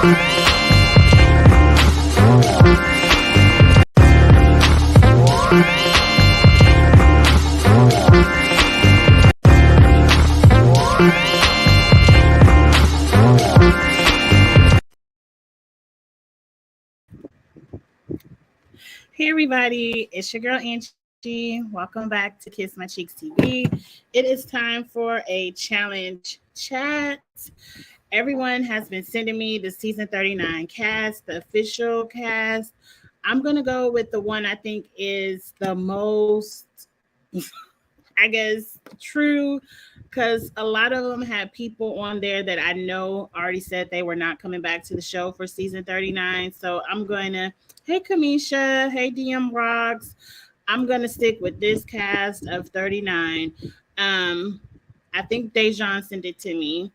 Hey everybody, it's your girl Angie. Welcome back to Kiss My Cheeks TV. It is time for a challenge chat. Everyone has been sending me the season 39 cast, the official cast. I'm going to go with the one I think is the most, I guess, true, because a lot of them had people on there that I know already said they were not coming back to the show for season 39. So I'm going to, hey Kamisha, hey DM Rocks, I'm going to stick with this cast of 39. I think Dejan sent it to me.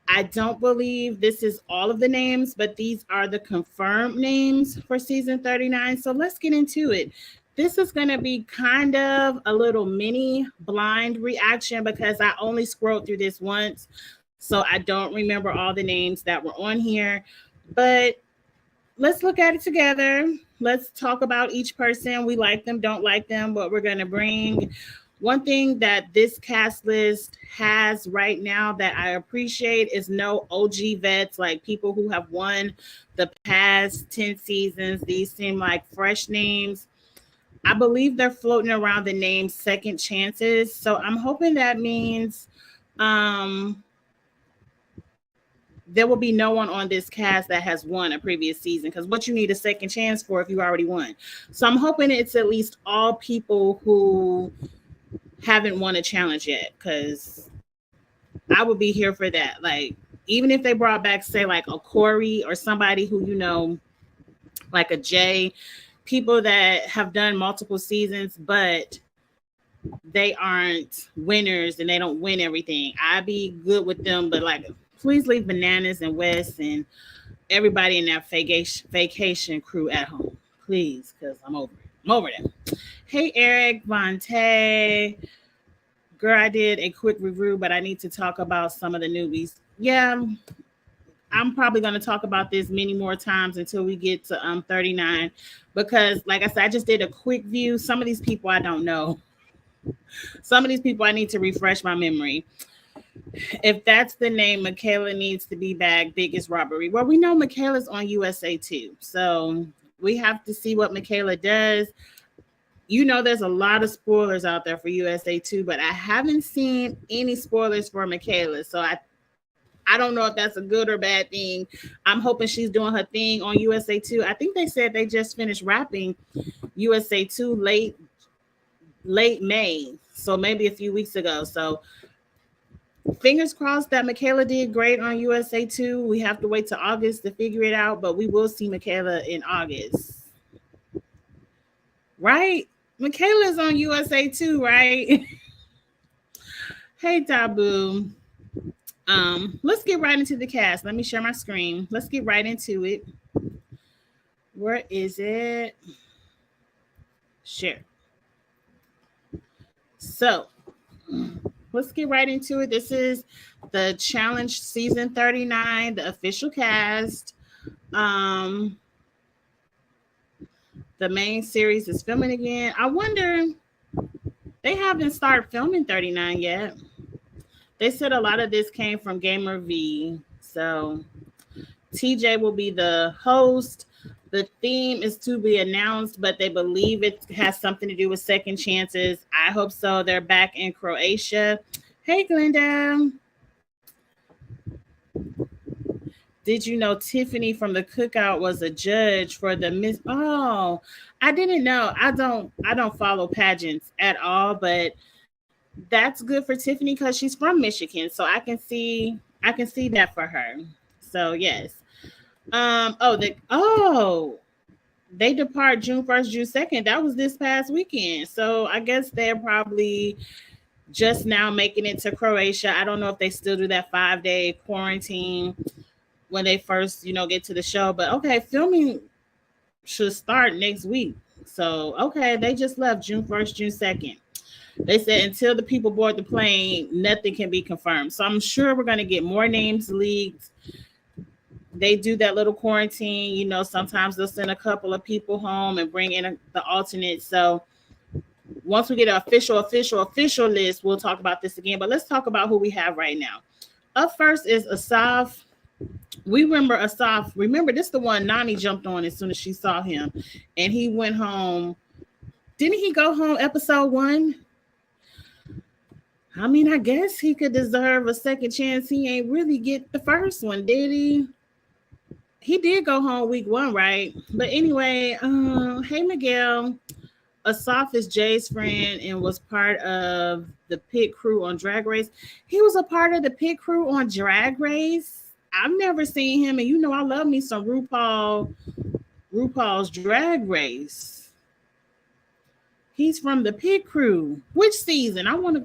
I don't believe this is all of the names, but these are the confirmed names for season 39. So let's get into it. This is going to be kind of a little mini blind reaction because I only scrolled through this once. So I don't remember all the names that were on here. But let's look at it together. Let's talk about each person. We like them, don't like them, what we're going to bring. One thing that this cast list has right now that I appreciate is no OG vets, like people who have won the past 10 seasons. These seem like fresh names. I believe they're floating around the name second chances. So I'm hoping that means there will be no one on this cast that has won a previous season, because what you need a second chance for if you already won. So I'm hoping it's at least all people who haven't won a challenge yet, because I would be here for that. Like, even if they brought back, say, like a Corey or somebody who, you know, like a Jay, people that have done multiple seasons, but they aren't winners and they don't win everything. I'd be good with them, but like, please leave Bananas and Wes and everybody in that vacation crew at home, please, because I'm over it. I'm over them. Hey, Eric, Vontae. Girl, I did a quick review, but I need to talk about some of the newbies. Yeah, I'm probably going to talk about this many more times until we get to 39, because like I said, I just did a quick view. Some of these people I don't know. Some of these people I need to refresh my memory. If that's the name, Michaela needs to be back. Biggest robbery. Well, we know Michaela's on USA too, so we have to see what Michaela does. You know, there's a lot of spoilers out there for USA 2, but I haven't seen any spoilers for Michaela. So I don't know if that's a good or bad thing. I'm hoping she's doing her thing on USA 2. I think they said they just finished wrapping USA 2 late May, so maybe a few weeks ago. So fingers crossed that Michaela did great on USA 2. We have to wait till August to figure it out, but we will see Michaela in August. Right? Michaela's on USA 2, right? Hey, Taboo. Let's get right into the cast. Let me share my screen. Let's get right into it. Where is it? Share. So, let's get right into it. This is the challenge season 39, the official cast. The main series is filming again. I wonder, they haven't started filming 39 yet. They said a lot of this came from Gamer V. So TJ will be the host. The theme is to be announced, but they believe it has something to do with second chances. I hope so. They're back in Croatia. Hey, Glenda. Did you know Tiffany from the Cookout was a judge for the Miss? Oh, I didn't know. I don't follow pageants at all, but that's good for Tiffany because she's from Michigan, so I can see that for her. So yes. They depart June 1st, June 2nd. That was this past weekend. So I guess they're probably just now making it to Croatia. I don't know if they still do that 5-day quarantine when they first, get to the show. But okay, filming should start next week. So, okay, they just left June 1st, June 2nd. They said until the people board the plane, nothing can be confirmed. So I'm sure we're going to get more names leaked. they do that little quarantine. Sometimes they'll send a couple of people home and bring in the alternate. So once we get an official list, we'll talk about this again. But let's talk about who we have right now. Up first is Asaf. We remember Asaf. Remember, this is the one Nani jumped on as soon as she saw him. And he went home. Didn't he go home episode 1? I mean, I guess he could deserve a second chance. He ain't really get the first one, did he? He did go home week 1, right? But anyway, hey, Miguel. Asaf is Jay's friend and was part of the pit crew on Drag Race. He was a part of the pit crew on Drag Race. I've never seen him, and I love me some RuPaul's Drag Race. He's from the pit crew. Which season? I'm going to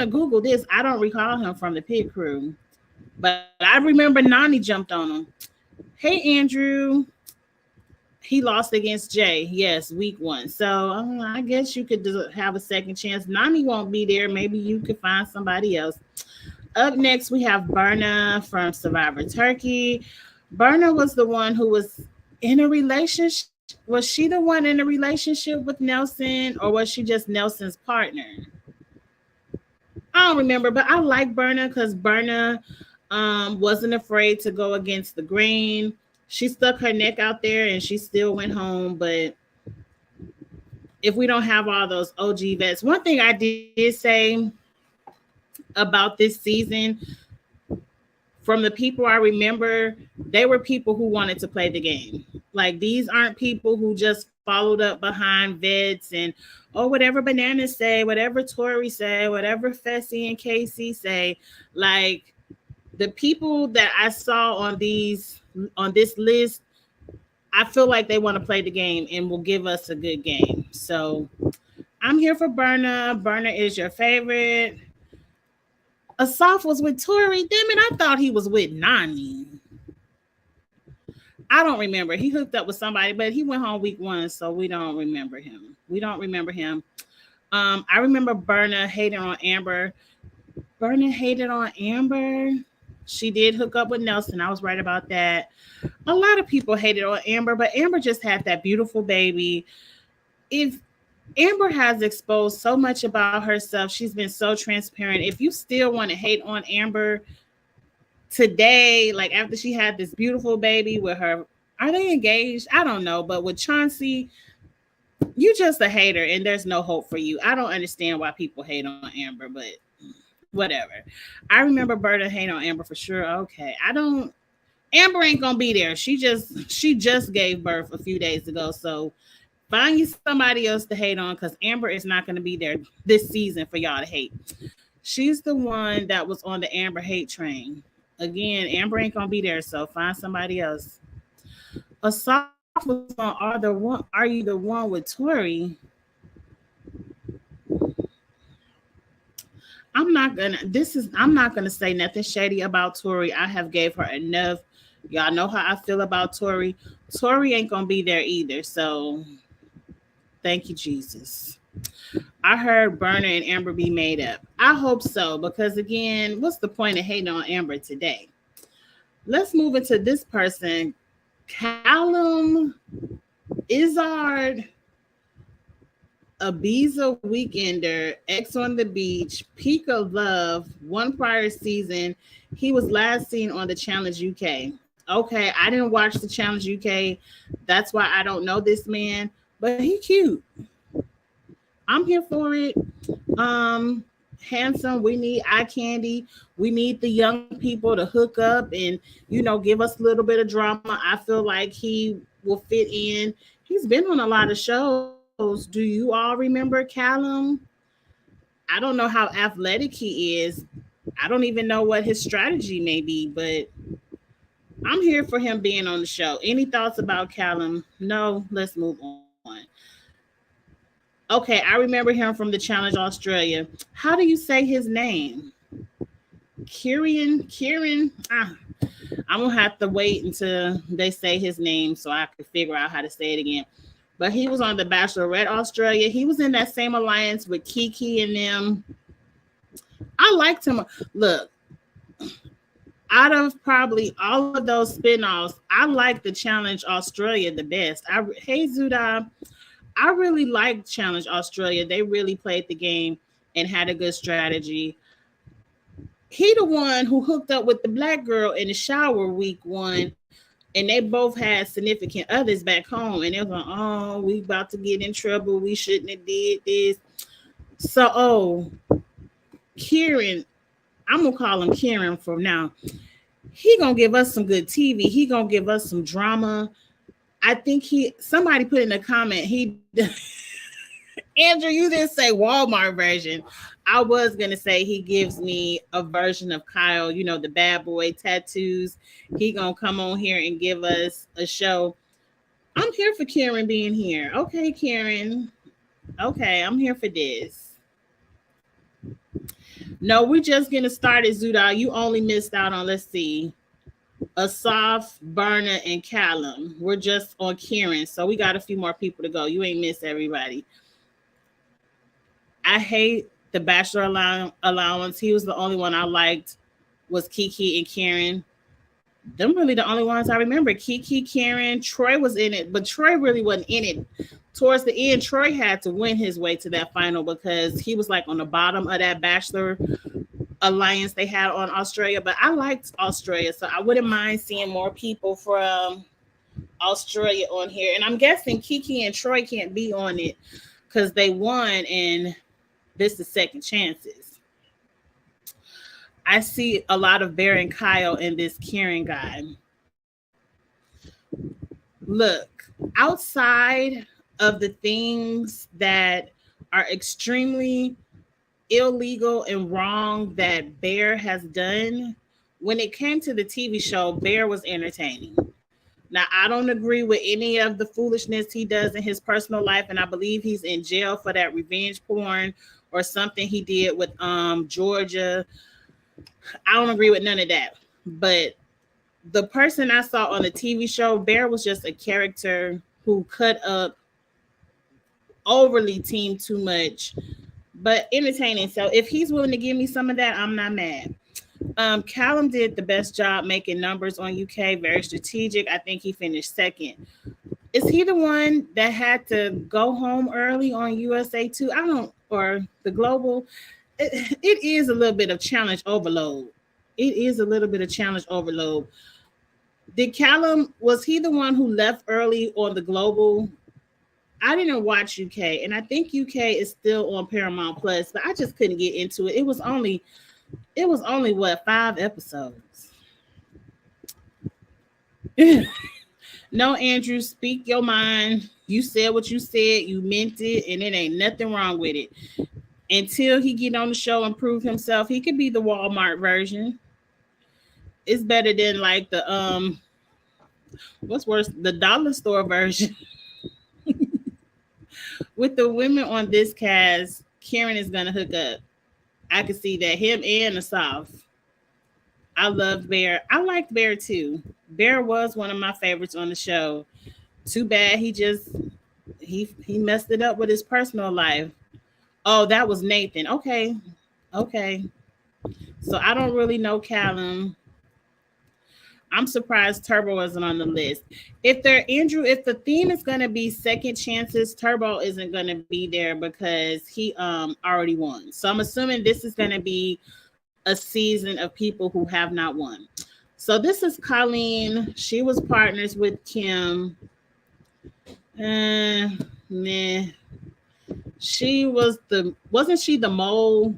Google this. I don't recall him from the pit crew, but I remember Nani jumped on him. Hey, Andrew. He lost against Jay. Yes, week 1. So I guess you could have a second chance. Nani won't be there. Maybe you could find somebody else. Up next, we have Berna from Survivor Turkey. Berna was the one who was in a relationship. Was she the one in a relationship with Nelson, or was she just Nelson's partner? I don't remember, but I like Berna because Berna wasn't afraid to go against the grain. She stuck her neck out there and she still went home. But if we don't have all those OG vets, one thing I did say about this season, from the people I remember, they were people who wanted to play the game. Like, these aren't people who just followed up behind vets and, whatever Bananas say, whatever Tori say, whatever Fessy and Casey say. Like, the people that I saw on this list, I feel like they want to play the game and will give us a good game. So I'm here for Berna. Berna is your favorite. Asaf was with Tori. Damn it, I thought he was with Nani. I don't remember. He hooked up with somebody, but he went home week 1, so we don't remember him. I remember Berna hating on Amber. Berna hated on Amber. She did hook up with Nelson. I was right about that. A lot of people hated on Amber, but Amber just had that beautiful baby. If Amber has exposed so much about herself, she's been so transparent. If you still want to hate on Amber today, like after she had this beautiful baby with her, are they engaged? I don't know, but with Chauncey, you just a hater and there's no hope for you. I don't understand why people hate on Amber, but whatever. I remember Berta hating on Amber for sure. Okay. Amber ain't gonna be there. She just gave birth a few days ago. So find you somebody else to hate on, because Amber is not gonna be there this season for y'all to hate. She's the one that was on the Amber hate train. Again, Amber ain't gonna be there, so find somebody else. Asaf was on Are You the One with Tori? I'm not gonna say nothing shady about Tori. I have gave her enough. Y'all know how I feel about Tori. Tori ain't gonna be there either. So thank you, Jesus. I heard Berna and Amber be made up. I hope so, because again, what's the point of hating on Amber today? Let's move into this person, Callum Izzard. Ibiza Weekender, X on the Beach, Peak of Love, one prior season. He was last seen on the Challenge UK. Okay, I didn't watch the Challenge UK. That's why I don't know this man, but he cute. I'm here for it. Handsome. We need eye candy. We need the young people to hook up and, give us a little bit of drama. I feel like he will fit in. He's been on a lot of shows. Do you all remember Callum? I don't know how athletic he is. I don't even know what his strategy may be, but I'm here for him being on the show. Any thoughts about Callum? No, let's move on. Okay, I remember him from the Challenge Australia. How do you say his name? Kieran. I'm going to have to wait until they say his name so I can figure out how to say it again. But he was on The Bachelorette Australia. He was in that same alliance with Kiki and them. I liked him. Look, Out of probably all of those spinoffs, I like the Challenge Australia the best. Hey Zuda, I really liked Challenge Australia. They really played the game and had a good strategy. He the one who hooked up with the black girl in the shower week one, and they both had significant others back home, and they was like, "Oh, we about to get in trouble. We shouldn't have did this." So, Kieran, I'm gonna call him Kieran from now. He gonna give us some good TV. He gonna give us some drama. I think somebody put in a comment, Andrew, you didn't say Walmart version. I was gonna say he gives me a version of Kyle, the bad boy tattoos. He gonna come on here and give us a show. I'm here for Karen being here. Okay, Karen. Okay, I'm here for this. No, we're just getting started, Zuda. You only missed out on, let's see, Asaf, Berna, and Callum. We're just on Karen, so we got a few more people to go. You ain't missed everybody. I hate the Bachelor allowance. He was the only one I liked, was Kiki and Karen. Them really the only ones I remember. Kiki, Karen, Troy was in it, but Troy really wasn't in it. Towards the end, Troy had to win his way to that final because he was like on the bottom of that Bachelor alliance they had on Australia. But I liked Australia, so I wouldn't mind seeing more people from Australia on here. And I'm guessing Kiki and Troy can't be on it because they won and this is second chances. I see a lot of Bear and Kyle in this Karen guy. Look, outside of the things that are extremely illegal and wrong that Bear has done, when it came to the TV show, Bear was entertaining. Now, I don't agree with any of the foolishness he does in his personal life, and I believe he's in jail for that revenge porn or something he did with Georgia. I don't agree with none of that. But the person I saw on the TV show, Bear, was just a character who cut up overly team too much, but entertaining. So if he's willing to give me some of that, I'm not mad. Callum did the best job making numbers on UK, very strategic. I think he finished second. Is he the one that had to go home early on USA 2? Or the Global? It is a little bit of challenge overload. Did Callum, was he the one who left early on the Global? I didn't watch UK, and I think UK is still on Paramount Plus, but I just couldn't get into it. It was only what, 5 episodes. No, Andrew, speak your mind. You said what you said, you meant it, and it ain't nothing wrong with it. Until he get on the show and prove himself, he could be the Walmart version. It's better than like the what's worse, the dollar store version. With the women on this cast, Karen is gonna hook up. I could see that, him and the South. I loved Bear. I liked Bear too. Bear was one of my favorites on the show. Too bad he messed it up with his personal life. Oh, that was Nathan. Okay. So I don't really know Callum. I'm surprised Turbo isn't on the list. If the theme is going to be second chances, Turbo isn't going to be there because he already won. So I'm assuming this is going to be a season of people who have not won. So this is Colleen. She was partners with Kim. Meh. Wasn't she the mole?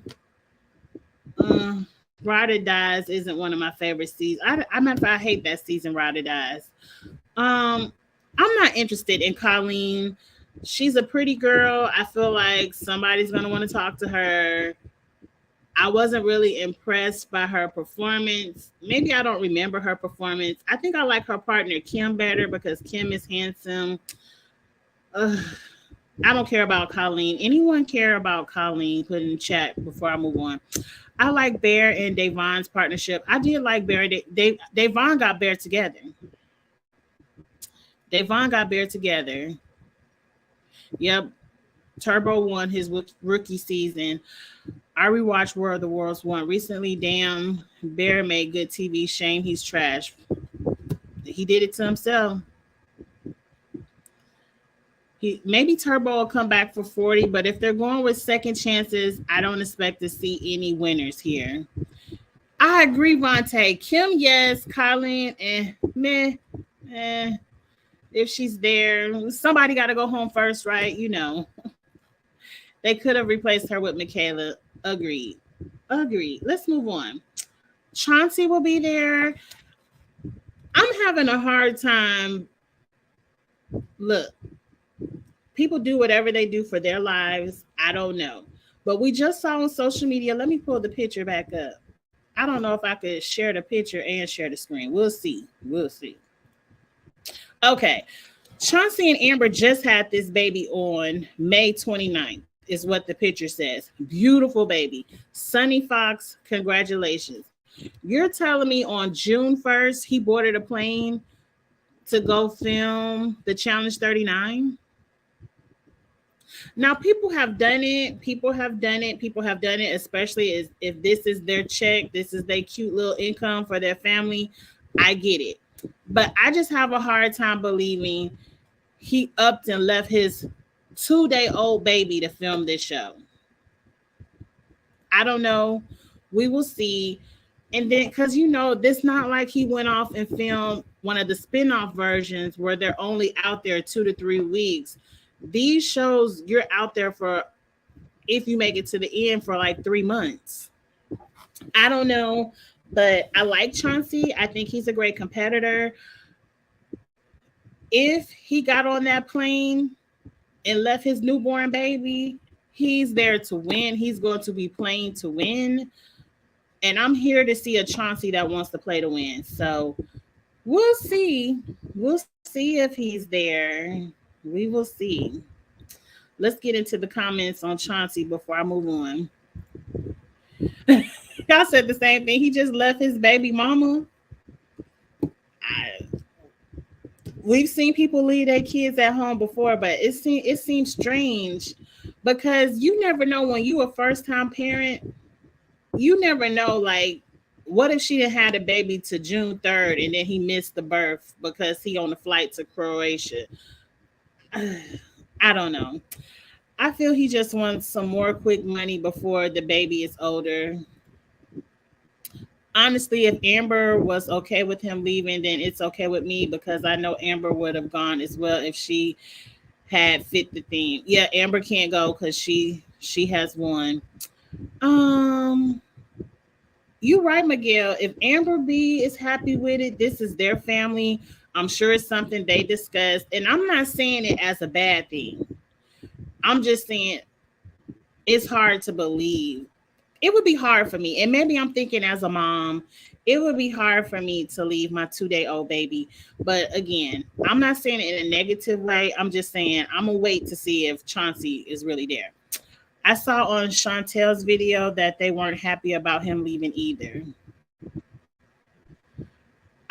Ride or Dies isn't one of my favorite seasons. I hate that season, Ride or Dies. I'm not interested in Colleen. She's a pretty girl. I feel like somebody's going to want to talk to her. I wasn't really impressed by her performance. Maybe I don't remember her performance. I think I like her partner, Kim, better because Kim is handsome. I don't care about Colleen. Anyone care about Colleen? Put in the chat before I move on. I like Bear and Devon'S partnership. I did like Bear. Devon got Bear together. Yep. Turbo won his rookie season. I rewatched War of the Worlds 1 recently. Damn, Bear made good TV. Shame he's trash. He did it to himself. Maybe Turbo will come back for 40, but if they're going with second chances, I don't expect to see any winners here. I agree, Vontae. Kim, yes. Colleen, meh. If she's there, somebody got to go home first, right? You know. They could have replaced her with Michaela. Agreed. Let's move on. Chauncey will be there. I'm having a hard time. Look, people do whatever they do for their lives. I don't know. But we just saw on social media. Let me pull the picture back up. I don't know if I could share the picture and share the screen. We'll see. Okay. Chauncey and Amber just had this baby on May 29th, is what the picture says. Beautiful baby. Sunny Fox, congratulations. You're telling me on June 1st, he boarded a plane to go film the Challenge 39? Now, people have done it, especially if this is their check, this is their cute little income for their family. I get it. But I just have a hard time believing he upped and left his 2-day-old baby to film this show. I don't know. We will see. And then, because, this not like he went off and filmed one of the spinoff versions where they're only out there 2 to 3 weeks. These shows, you're out there for, if you make it to the end, for like 3 months. I don't know, but I like Chauncey. I think he's a great competitor. If he got on that plane and left his newborn baby, he's there to win. He's going to be playing to win. And I'm here to see a Chauncey that wants to play to win. So we'll see. We'll see if he's there. We will see. Let's get into the comments on Chauncey before I move on. Y'all said the same thing. He just left his baby mama. We've seen people leave their kids at home before, but it seems strange because you never know when you a first-time parent. You never know, like, what if she didn't have a baby to June 3rd and then he missed the birth because he on the flight to Croatia? I don't know. I feel he just wants some more quick money before the baby is older. Honestly, if Amber was okay with him leaving, then it's okay with me because I know Amber would have gone as well if she had fit the theme. Yeah, Amber can't go because she has won. You're right, Miguel. If Amber B is happy with it, this is their family. I'm sure it's something they discussed. And I'm not saying it as a bad thing. I'm just saying it's hard to believe. It would be hard for me. And maybe I'm thinking as a mom, it would be hard for me to leave my 2-day-old baby. But again, I'm not saying it in a negative way. I'm just saying I'm going to wait to see if Chauncey is really there. I saw on Chantel's video that they weren't happy about him leaving either.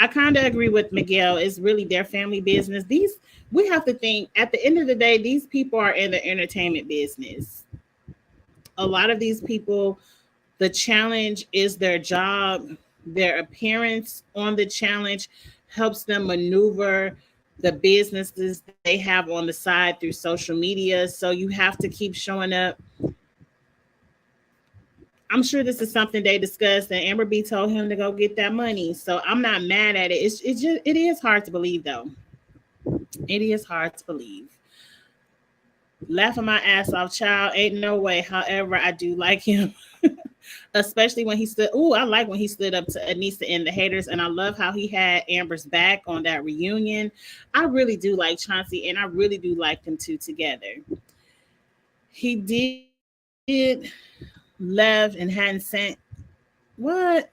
I kind of agree with Miguel. It's really their family business. We have to think, at the end of the day, these people are in the entertainment business. A lot of these people, the challenge is their job. Their appearance on the challenge helps them maneuver the businesses they have on the side through social media. So you have to keep showing up. I'm sure this is something they discussed, and Amber B told him to go get that money. So I'm not mad at it. It is hard to believe, though. It is hard to believe. Laughing my ass off, child. Ain't no way. However, I do like him. Especially when he stood. I like when he stood up to Anissa and the haters. And I love how he had Amber's back on that reunion. I really do like Chauncey, and I really do like them two together. He did left and hadn't sent what?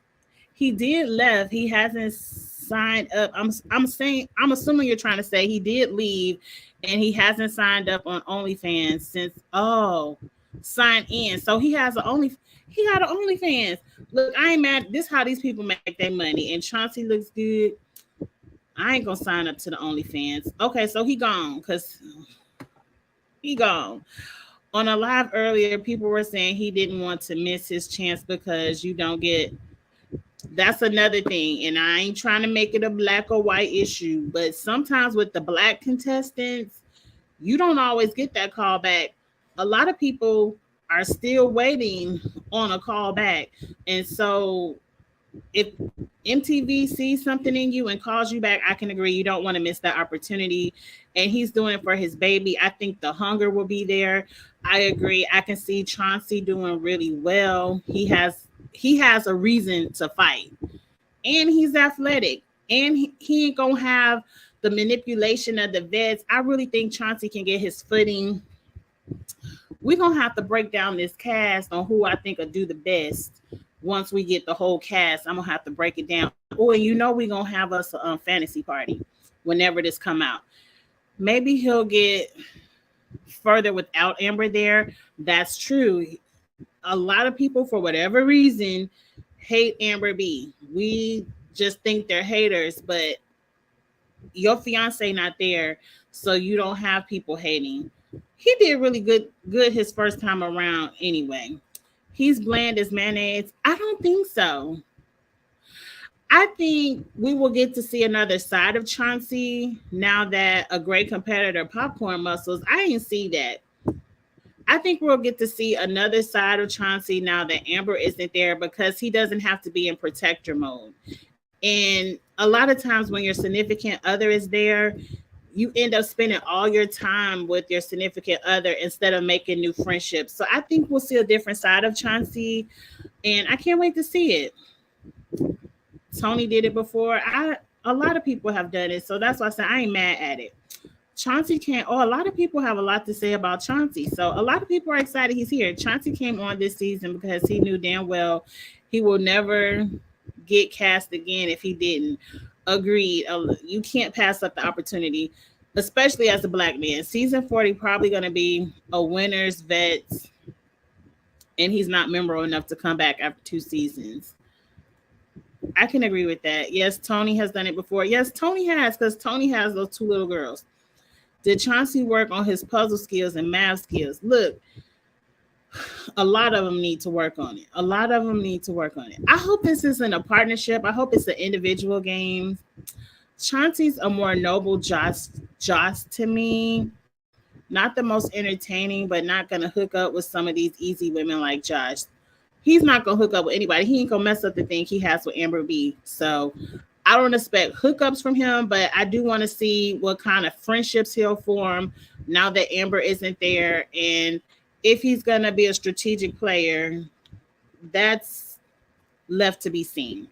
He did left. He hasn't signed up. I'm assuming you're trying to say he did leave and he hasn't signed up on OnlyFans since sign in. So he got an OnlyFans. Look, I ain't mad. This is how these people make their money. And Chauncey looks good. I ain't gonna sign up to the OnlyFans. Okay, so he gone. On a live earlier, people were saying he didn't want to miss his chance because you don't get. That's another thing, and I ain't trying to make it a black or white issue, but sometimes with the black contestants, you don't always get that call back. A lot of people are still waiting on a call back, and so if MTV sees something in you and calls you back, I can agree you don't want to miss that opportunity. And he's doing it for his baby. I think the hunger will be there. I agree. I can see Chauncey doing really well. He has a reason to fight, and he's athletic, and he ain't gonna have the manipulation of the vets. I really think Chauncey can get his footing. We're gonna have to break down this cast on who I think will do the best. Once we get the whole cast, I'm gonna have to break it down. Oh, and we're gonna have us a fantasy party whenever this come out. Maybe he'll get further without Amber there. That's true. A lot of people, for whatever reason, hate Amber B. We just think they're haters, but your fiance not there, so you don't have people hating. He did really good his first time around anyway. He's bland as mayonnaise. I don't think so. I think we will get to see another side of Chauncey now that a great competitor, Popcorn Muscles. I didn't see that. I think we'll get to see another side of Chauncey now that Amber isn't there because he doesn't have to be in protector mode. And a lot of times when your significant other is there, you end up spending all your time with your significant other instead of making new friendships. So I think we'll see a different side of Chauncey, and I can't wait to see it. Tony did it before. A lot of people have done it, so that's why I said I ain't mad at it. Chauncey can't. Oh, a lot of people have a lot to say about Chauncey, so a lot of people are excited he's here. Chauncey came on this season because he knew damn well he will never get cast again if he didn't. Agreed. You can't pass up the opportunity, especially as a black man. Season 40 probably going to be a winner's vets, and he's not memorable enough to come back after 2 seasons. I can agree with that. Yes, Tony has done it before. Yes, Tony has, because Tony has those 2 little girls. Did Chauncey work on his puzzle skills and math skills? Look, a lot of them need to work on it. I hope this isn't a partnership. I hope it's an individual game. Chauncey's a more noble Josh to me. Not the most entertaining, but not going to hook up with some of these easy women like Josh. He's not going to hook up with anybody. He ain't going to mess up the thing he has with Amber B. So I don't expect hookups from him, but I do want to see what kind of friendships he'll form now that Amber isn't there. And if he's going to be a strategic player, that's left to be seen.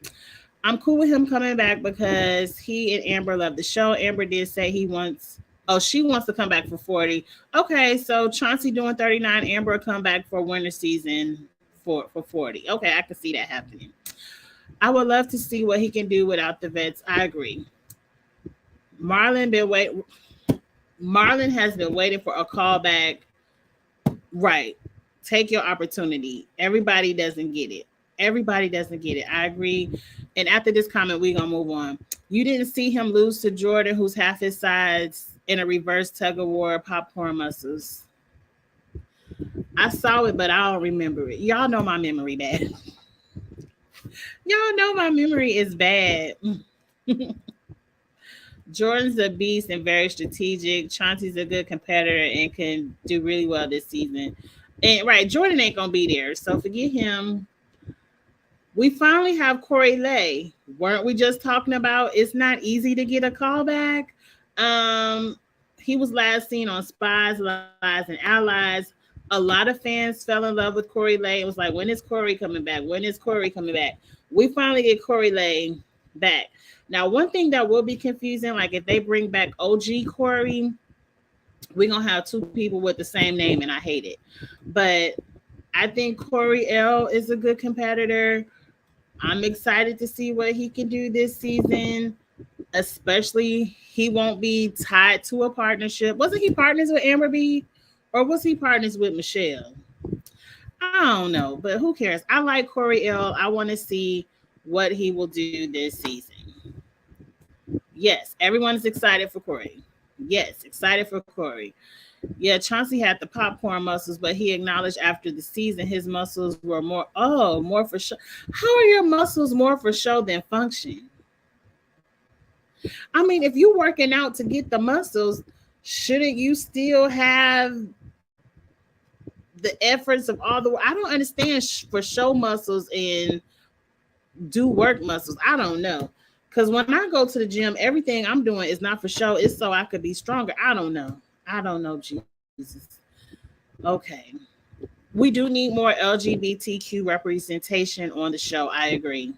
I'm cool with him coming back because he and Amber love the show. Amber did say she wants to come back for 40. Okay, so Chauncey doing 39, Amber will come back for winter season for 40. Okay, I can see that happening. I would love to see what he can do without the vets. I agree. Marlon has been waiting for a callback. Right. Take your opportunity. Everybody doesn't get it. I agree. And after this comment, we're going to move on. You didn't see him lose to Jordan, who's half his size, in a reverse tug of war, Popcorn Muscles. I saw it, but I don't remember it. Y'all know my memory bad. Y'all know my memory is bad. Jordan's a beast and very strategic. Chauncey's a good competitor and can do really well this season. And right, Jordan ain't gonna be there, so forget him. We finally have Corey Lay. Weren't we just talking about it's not easy to get a call back? He was last seen on Spies, Lies, and Allies. A lot of fans fell in love with Corey Lay. It was like, when is Corey coming back? We finally get Corey Lay back. Now, one thing that will be confusing, like if they bring back OG Corey, we're going to have 2 people with the same name, and I hate it. But I think Corey L is a good competitor. I'm excited to see what he can do this season, especially he won't be tied to a partnership. Wasn't he partners with Amber B? Or was he partners with Michelle? I don't know, but who cares? I like Corey L. I want to see what he will do this season. Yes, everyone is excited for Corey. Yes, excited for Corey. Yeah, Chauncey had the popcorn muscles, but he acknowledged after the season his muscles were more for show. How are your muscles more for show than function? I mean, if you're working out to get the muscles, shouldn't you still have the efforts of all the? I don't understand for show muscles and do work muscles. I don't know. Because when I go to the gym, everything I'm doing is not for show. It's so I could be stronger. I don't know. I don't know, Jesus. Okay. We do need more LGBTQ representation on the show. I agree.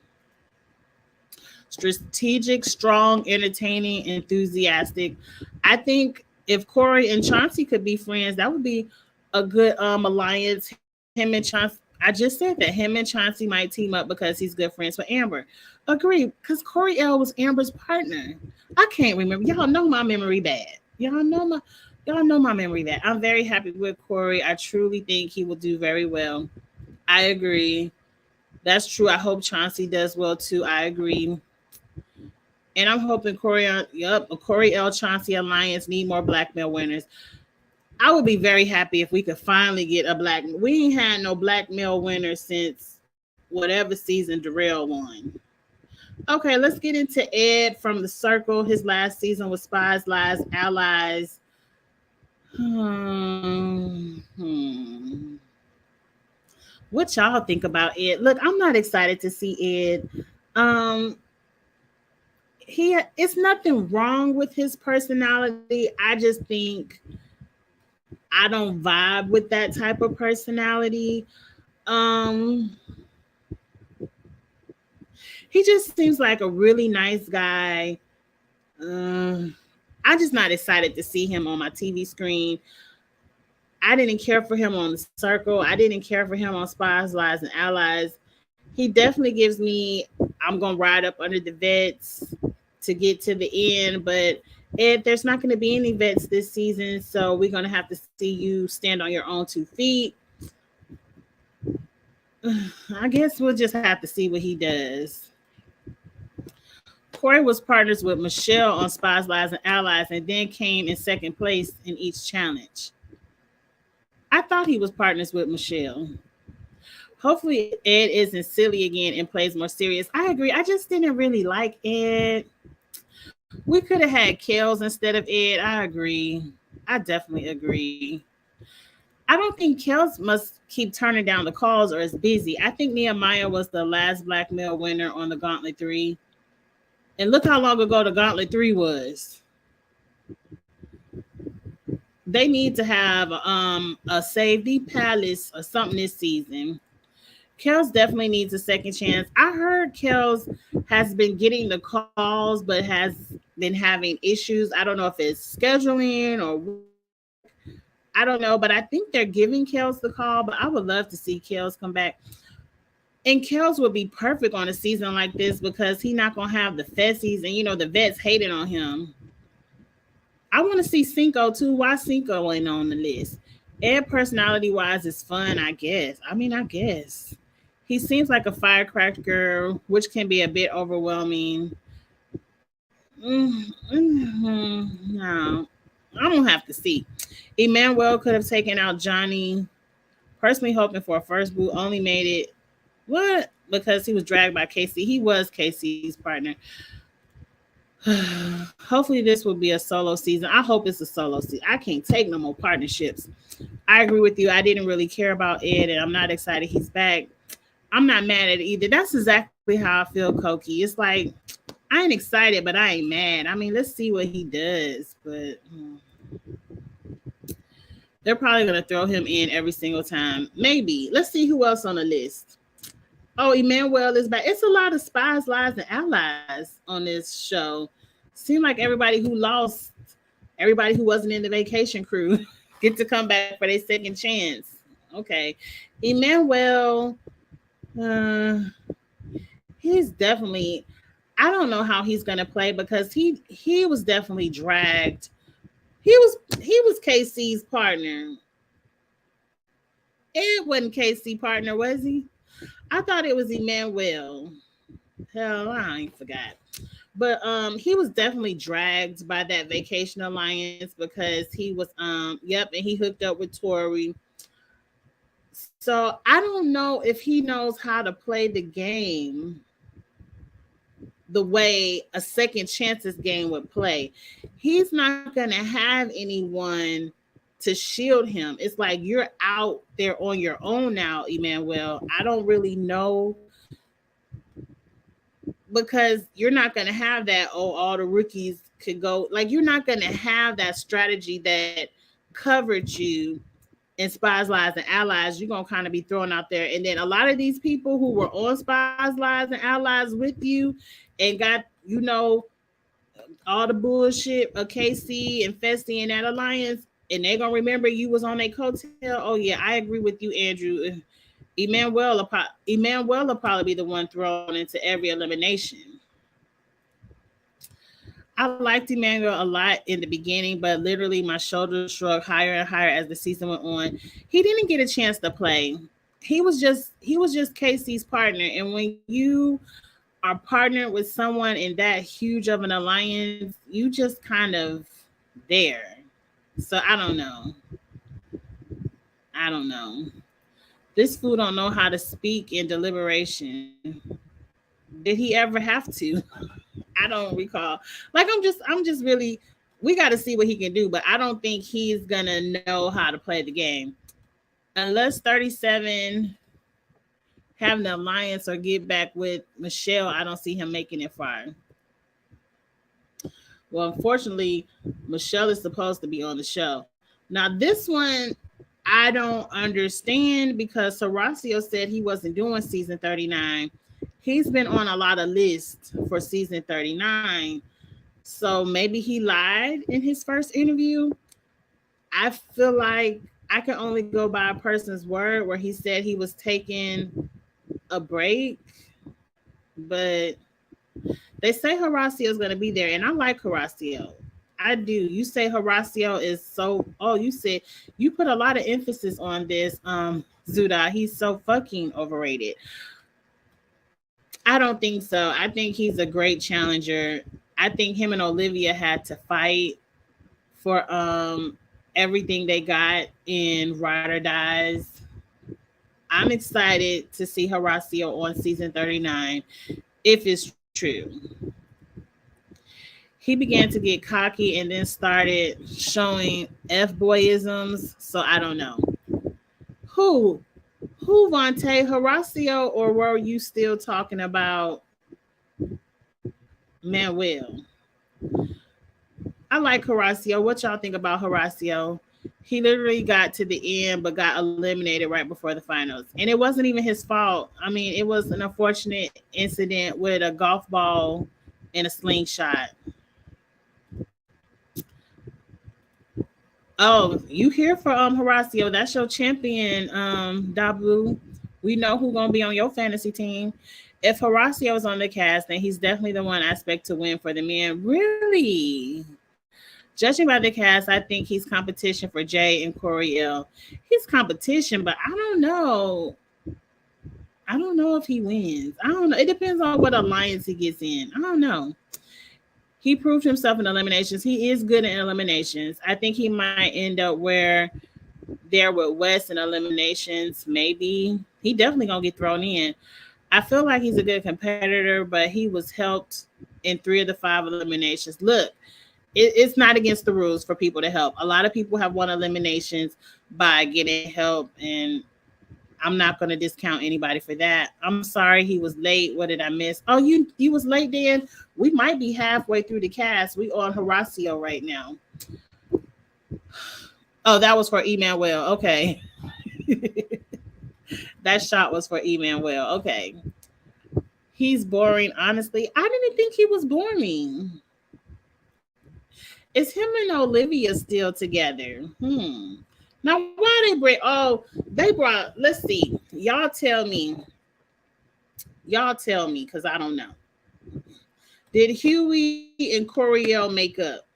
Strategic, strong, entertaining, enthusiastic. I think if Corey and Chauncey could be friends, that would be a good alliance. Him and Chauncey. I just said that him and Chauncey might team up because he's good friends with Amber. Agree, because Corey L was Amber's partner. I can't remember. Y'all know my memory bad. Y'all know my memory bad. I'm very happy with Corey. I truly think he will do very well. I agree. That's true. I hope Chauncey does well too. I agree. And I'm hoping Corey L. Chauncey Alliance need more black male winners. I would be very happy if we could finally get a black. We ain't had no black male winner since whatever season Darrell won. Okay, let's get into Ed from the Circle. His last season was Spies, Lies, Allies. Hmm. What y'all think about Ed? Look, I'm not excited to see Ed. Um, it's nothing wrong with his personality. I just think I don't vibe with that type of personality. Um, he just seems like a really nice guy. Um, I'm just not excited to see him on my TV screen. I didn't care for him on the Circle. I didn't care for him on Spies, Lies, and Allies. He definitely gives me. I'm gonna ride up under the vets to get to the end, but Ed, there's not going to be any vets this season, so we're going to have to see you stand on your own 2 feet. I guess we'll just have to see what he does. Corey was partners with Michelle on Spies, Lies, and Allies, and then came in second place in each challenge. I thought he was partners with Michelle. Hopefully, Ed isn't silly again and plays more serious. I agree. I just didn't really like Ed. We could have had Kels instead of Ed. I agree. I definitely agree. I don't think Kels must keep turning down the calls or is busy. I think Nehemiah was the last black male winner on the Gauntlet 3. And look how long ago the Gauntlet 3 was. They need to have a Save the Palace or something this season. Kels definitely needs a second chance. I heard Kels has been getting the calls, but has been having issues. I don't know if it's scheduling or I don't know, but I think they're giving Kels the call. But I would love to see Kels come back. And Kels would be perfect on a season like this because he's not gonna have the Fessies and the vets hating on him. I want to see Cinco too. Why Cinco ain't on the list? Ed personality wise is fun, I guess. I guess. He seems like a firecracker, which can be a bit overwhelming. No, I'm gonna have to see. Emmanuel could have taken out Johnny. Personally, hoping for a first boot, only made it what because he was dragged by Casey. He was Casey's partner. Hopefully, this will be a solo season. I hope it's a solo season. I can't take no more partnerships. I agree with you. I didn't really care about Ed, and I'm not excited he's back. I'm not mad at it either. That's exactly how I feel, Koki. It's like I ain't excited, but I ain't mad. I mean, let's see what he does. But they're probably gonna throw him in every single time. Maybe. Let's see who else on the list. Oh, Emmanuel is back. It's a lot of Spies, Lies, and Allies on this show. Seemed like everybody who lost, everybody who wasn't in the vacation crew, get to come back for their second chance. Okay, Emmanuel, uh, he's definitely. I don't know how he's gonna play because he was definitely dragged. He was KC's partner. It wasn't KC partner, was he? I thought it was Emmanuel. Hell, I ain't forgot. But he was definitely dragged by that vacation alliance because he was yep, and he hooked up with Tori. So I don't know if he knows how to play the game the way a second chances game would play. He's not going to have anyone to shield him. It's like you're out there on your own now, Emmanuel. I don't really know because you're not going to have that. Oh, all the rookies could go. Like you're not going to have that strategy that covered you in Spies, Lies, and Allies. You're going to kind of be thrown out there. And then a lot of these people who were on Spies, Lies, and Allies with you and got, all the bullshit of KC and Festi and that alliance, and they're gonna remember you was on a coattail. Oh yeah, I agree with you, Andrew. Emmanuel will probably be the one thrown into every elimination. I liked Emmanuel a lot in the beginning, but literally my shoulders shrugged higher and higher as the season went on. He didn't get a chance to play. He was just KC's partner, and when you are partnered with someone in that huge of an alliance, you just kind of there. So I don't know. I don't know. This fool don't know how to speak in deliberation. Did he ever have to? I don't recall. Like I'm just really we got to see what he can do, but I don't think he's gonna know how to play the game unless 37 have an alliance or get back with Michelle. I don't see him making it far. Well, unfortunately, Michelle is supposed to be on the show. Now, this one I don't understand because Horacio said he wasn't doing season 39. He's been on a lot of lists for season 39. So maybe he lied in his first interview. I feel like I can only go by a person's word where he said he was taking a break, but they say Horacio is going to be there, and I like Horacio. I do. You say Horacio is so. Oh, you said you put a lot of emphasis on this, Zuda. He's so fucking overrated. I don't think so. I think he's a great challenger. I think him and Olivia had to fight for everything they got in Ride or Dies. I'm excited to see Horacio on season 39 if it's true. He began to get cocky and then started showing F boyisms. So I don't know. Who? Who, Vontae? Horacio, or were you still talking about Manuel? I like Horacio. What y'all think about Horacio? He literally got to the end but got eliminated right before the finals. And it wasn't even his fault. I mean, it was an unfortunate incident with a golf ball and a slingshot. Oh, you here for Horacio. That's your champion, Dabu. We know who's gonna be on your fantasy team. If Horacio is on the cast, then he's definitely the one I expect to win for the men. Really? Judging by the cast, I think he's competition for Jay and Coriel. He's competition, but I don't know. I don't know if he wins. I don't know. It depends on what alliance he gets in. I don't know. He proved himself in eliminations. He is good in eliminations. I think he might end up where there with West in eliminations. Maybe he definitely gonna get thrown in. I feel like he's a good competitor, but he was helped in 3 of the 5 eliminations. Look, it's not against the rules for people to help. A lot of people have won eliminations by getting help, and I'm not going to discount anybody for that. I'm sorry he was late. What did I miss? Oh, you was late, Dan. We might be halfway through the cast. We on Horacio right now. Oh, that was for Emmanuel. Okay. That shot was for Emmanuel. Okay. He's boring. Honestly, I didn't think he was boring. Is him and Olivia still together? Now, why they bring? Oh, they brought. Let's see. Y'all tell me, because I don't know. Did Huey and Coriel make up?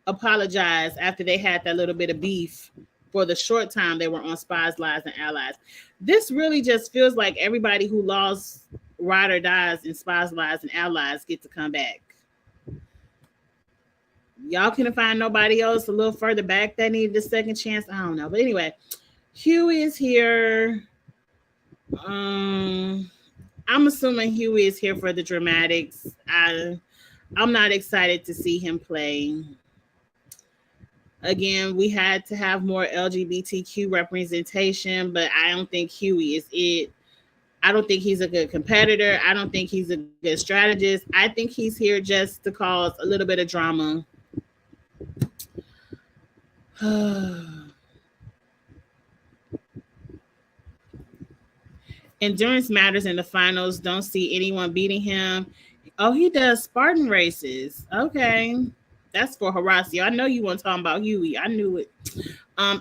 Apologize after they had that little bit of beef for the short time they were on Spies, Lies, and Allies. This really just feels like everybody who lost ride or dies and spies, lies, and allies get to come back. Y'all couldn't find nobody else a little further back that needed a second chance. I don't know. But anyway, Huey is here. I'm assuming Huey is here for the dramatics. I'm not excited to see him play. Again, we had to have more LGBTQ representation, but I don't think Huey is it. I don't think he's a good competitor. I don't think he's a good strategist. I think he's here just to cause a little bit of drama. Endurance matters in the finals. Don't see anyone beating him. Oh, he does Spartan races. Okay. That's for Horacio. I know you weren't talking about Huey. I knew it.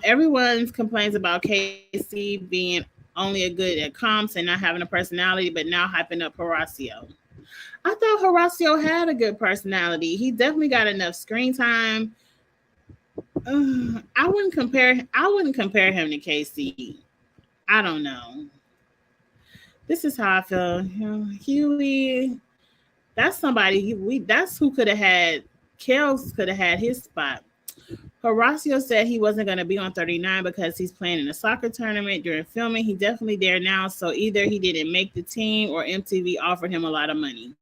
Everyone complains about Casey being only a good at comps and not having a personality, but now hyping up Horacio. I thought Horacio had a good personality. He definitely got enough screen time. I wouldn't compare him to Casey. I don't know. This is how I feel. Huey, that's somebody that's who could have had. Kels could have had his spot. Horacio said he wasn't going to be on 39 because he's playing in a soccer tournament during filming. He definitely there now. So either he didn't make the team or MTV offered him a lot of money.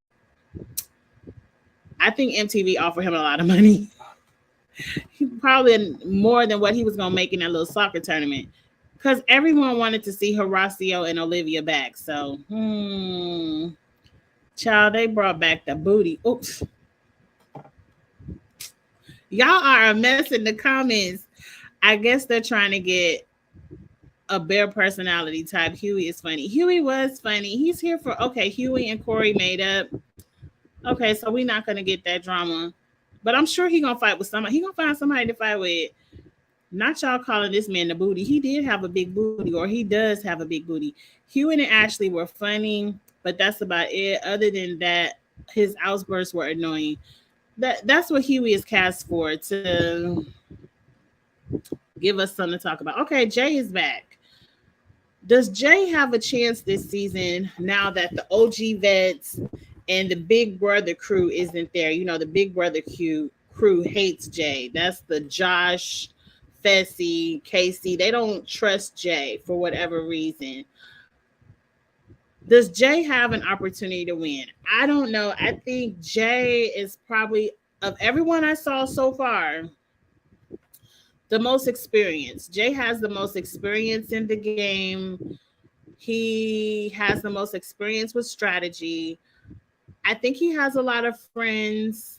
I think MTV offered him a lot of money. Probably more than what he was going to make in that little soccer tournament. Because everyone wanted to see Horacio and Olivia back. So, child, they brought back the booty. Oops. Y'all are a mess in the comments. I guess they're trying to get a bare personality type. Huey is funny. Huey was funny. He's here for, okay, Huey and Corey made up. Okay, so we're not going to get that drama. But I'm sure he's going to fight with somebody. He's going to find somebody to fight with. Not y'all calling this man the booty. He did have a big booty, or he does have a big booty. Huey and Ashley were funny, but that's about it. Other than that, his outbursts were annoying. That's what Huey is cast for, to give us something to talk about. Okay, Jay is back. Does Jay have a chance this season now that the OG vets and the Big Brother crew isn't there? You know, the Big Brother crew hates Jay. That's the Josh, Fessy, Casey. They don't trust Jay for whatever reason. Does Jay have an opportunity to win? I don't know. I think Jay is probably, of everyone I saw so far, the most experienced. Jay has the most experience in the game. He has the most experience with strategy. I think he has a lot of friends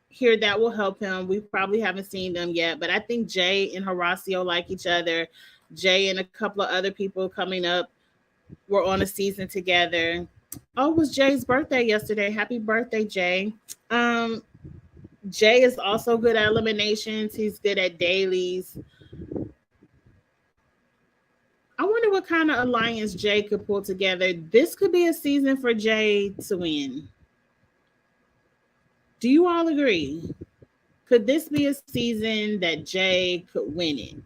here that will help him. We probably haven't seen them yet, but I think Jay and Horacio like each other. Jay and a couple of other people coming up were on a season together. Oh, it was Jay's birthday yesterday. Happy birthday, Jay. Jay is also good at eliminations. He's good at dailies. I wonder what kind of alliance Jay could pull together. This could be a season for Jay to win. Do you all agree? Could this be a season that Jay could win it?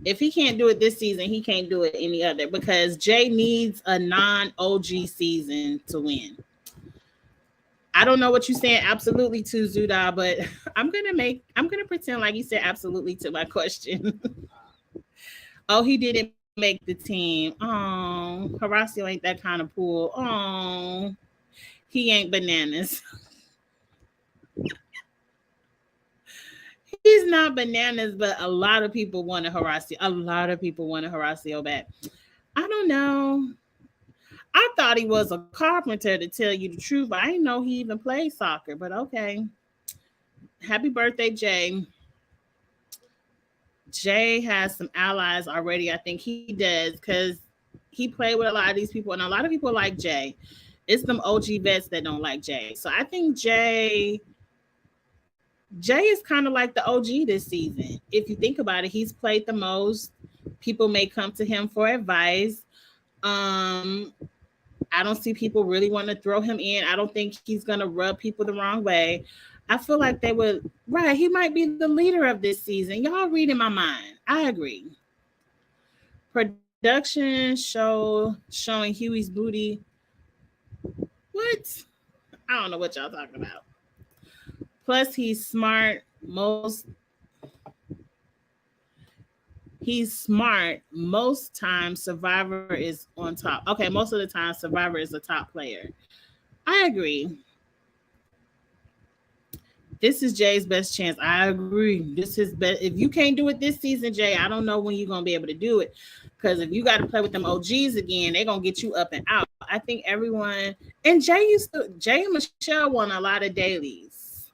If he can't do it this season, he can't do it any other, because Jay needs a non-OG season to win. I don't know what you're saying absolutely to, Zuda, but I'm gonna pretend like you said absolutely to my question. Oh, he didn't make the team. Oh, Horacio ain't that kind of pool. Oh, he ain't bananas. He's not bananas, but a lot of people wanted Horacio. A lot of people wanted Horacio back. I don't know. I thought he was a carpenter, to tell you the truth. I didn't know he even played soccer, but okay. Happy birthday, Jay. Jay has some allies already. I think he does, because he played with a lot of these people, and a lot of people like Jay. It's them OG vets that don't like Jay. So I think Jay is kind of like the OG this season. If you think about it, he's played the most. People may come to him for advice. I don't see people really want to throw him in. I don't think he's going to rub people the wrong way. I feel like they would, right, he might be the leader of this season. Y'all reading my mind. I agree. Production showing Huey's booty What? I don't know what y'all talking about. Plus, he's smart. Most times, Survivor is on top. Okay, most of the time, Survivor is a top player. I agree. This is Jay's best chance. I agree. This is best. If you can't do it this season, Jay, I don't know when you're gonna be able to do it. Because if you got to play with them OGs again, they're gonna get you up and out. I think everyone and Jay and Michelle won a lot of dailies.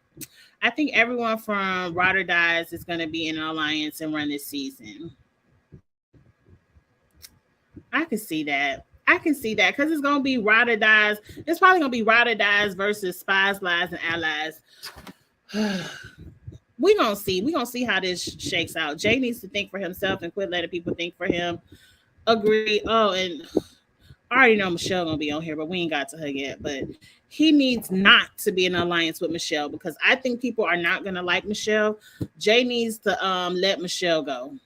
I think everyone from Ride or Dies is gonna be in an alliance and run this season. I can see that. I can see that because it's gonna be Ride or Dies. It's probably gonna be Ride or Dies versus Spies, Lies, and Allies. We gonna see. We gonna see how this shakes out. Jay needs to think for himself and quit letting people think for him. Agree. Oh, and I already know Michelle gonna be on here, but we ain't got to her yet. But he needs not to be in an alliance with Michelle because I think people are not gonna like Michelle. Jay needs to let Michelle go.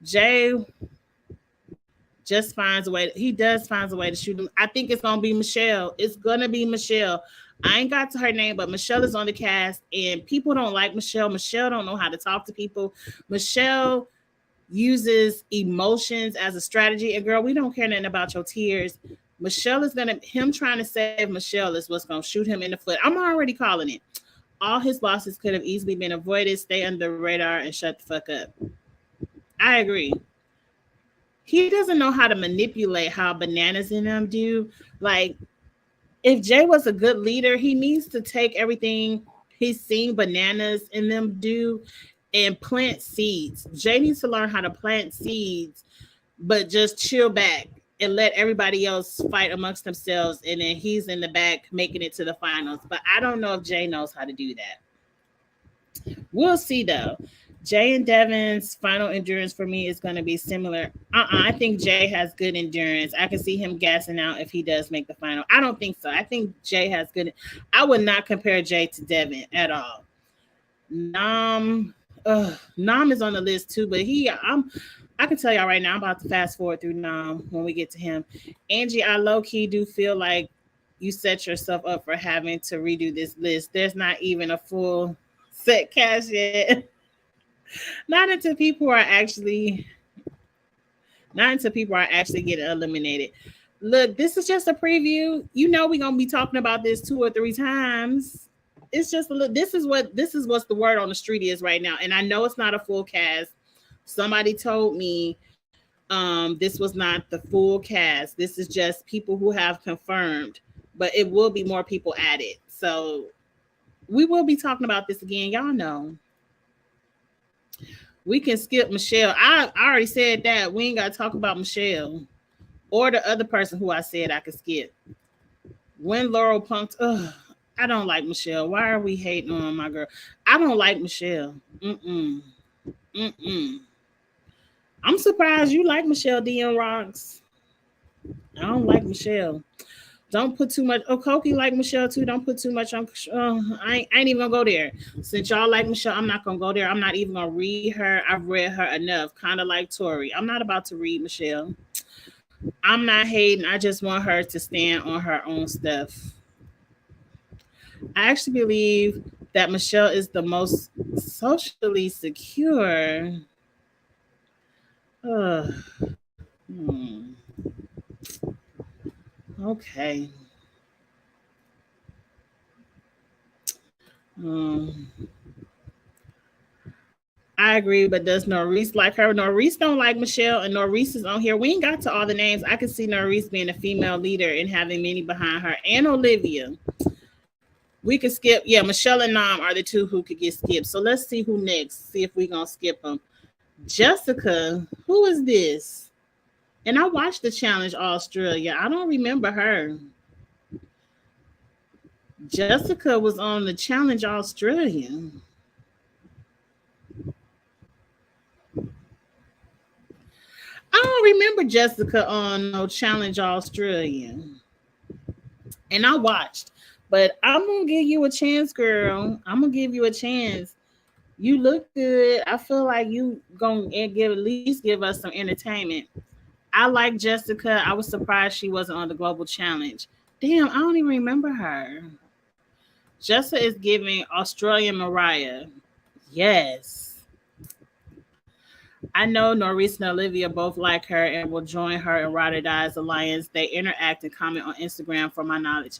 Jay just finds a way. He does finds a way to shoot him. I think it's gonna be Michelle. It's gonna be Michelle. I ain't got to her name, but Michelle is on the cast, and people don't like Michelle. Michelle don't know how to talk to people. Michelle uses emotions as a strategy. And girl, we don't care nothing about your tears. Michelle is gonna him trying to save Michelle is what's gonna shoot him in the foot. I'm already calling it. All his losses could have easily been avoided. Stay under the radar and shut the fuck up. I agree. He doesn't know how to manipulate how bananas in them do. Like if Jay was a good leader, he needs to take everything he's seen bananas in them do and plant seeds. Jay needs to learn how to plant seeds, but just chill back and let everybody else fight amongst themselves. And then he's in the back making it to the finals. But I don't know if Jay knows how to do that. We'll see though. Jay and Devon's final endurance for me is going to be similar. I think Jay has good endurance. I can see him gassing out if he does make the final. I don't think so. I think Jay has good. I would not compare Jay to Devon at all. Nam is on the list too, but I can tell y'all right now, I'm about to fast forward through Nam when we get to him. Angie, I low key do feel like you set yourself up for having to redo this list. There's not even a full set cast yet. Not until people are actually getting eliminated. Look, this is just a preview. You know we're gonna be talking about this 2 or 3 times. It's just a little. This is what's the word on the street is right now. And I know it's not a full cast. Somebody told me this was not the full cast. This is just people who have confirmed, but it will be more people added. So we will be talking about this again. Y'all know. We can skip Michelle. I already said that. We ain't got to talk about Michelle or the other person who I said I could skip. When Laurel punked, I don't like Michelle. Why are we hating on my girl? I don't like Michelle. I'm surprised you like Michelle Dion Rocks. I don't like Michelle. Don't put too much. Oh, Koki like Michelle too. Don't put too much on. I ain't even gonna go there. Since y'all like Michelle, I'm not gonna go there. I'm not even gonna read her. I've read her enough. Kind of like Tori. I'm not about to read Michelle. I'm not hating. I just want her to stand on her own stuff. I actually believe that Michelle is the most socially secure. Okay. I agree, but does Norris like her? Norris don't like Michelle, and Norris is on here. We ain't got to all the names. I can see Norris being a female leader and having many behind her, and Olivia. We could skip. Yeah, Michelle and Nam are the 2 who could get skipped. So let's see who next. See if we're going to skip them. Jessica, who is this? And I watched the Challenge Australia. I don't remember her. Jessica was on the Challenge Australia. I don't remember Jessica on no Challenge Australia. And I watched. But I'm going to give you a chance, girl. I'm going to give you a chance. You look good. I feel like you going to at least give us some entertainment. I like Jessica. I was surprised she wasn't on the Global Challenge. Damn, I don't even remember her. Jessa is giving Australian Mariah. Yes. I know Norris and Olivia both like her and will join her in Ride or Die's alliance. They interact and comment on Instagram for my knowledge.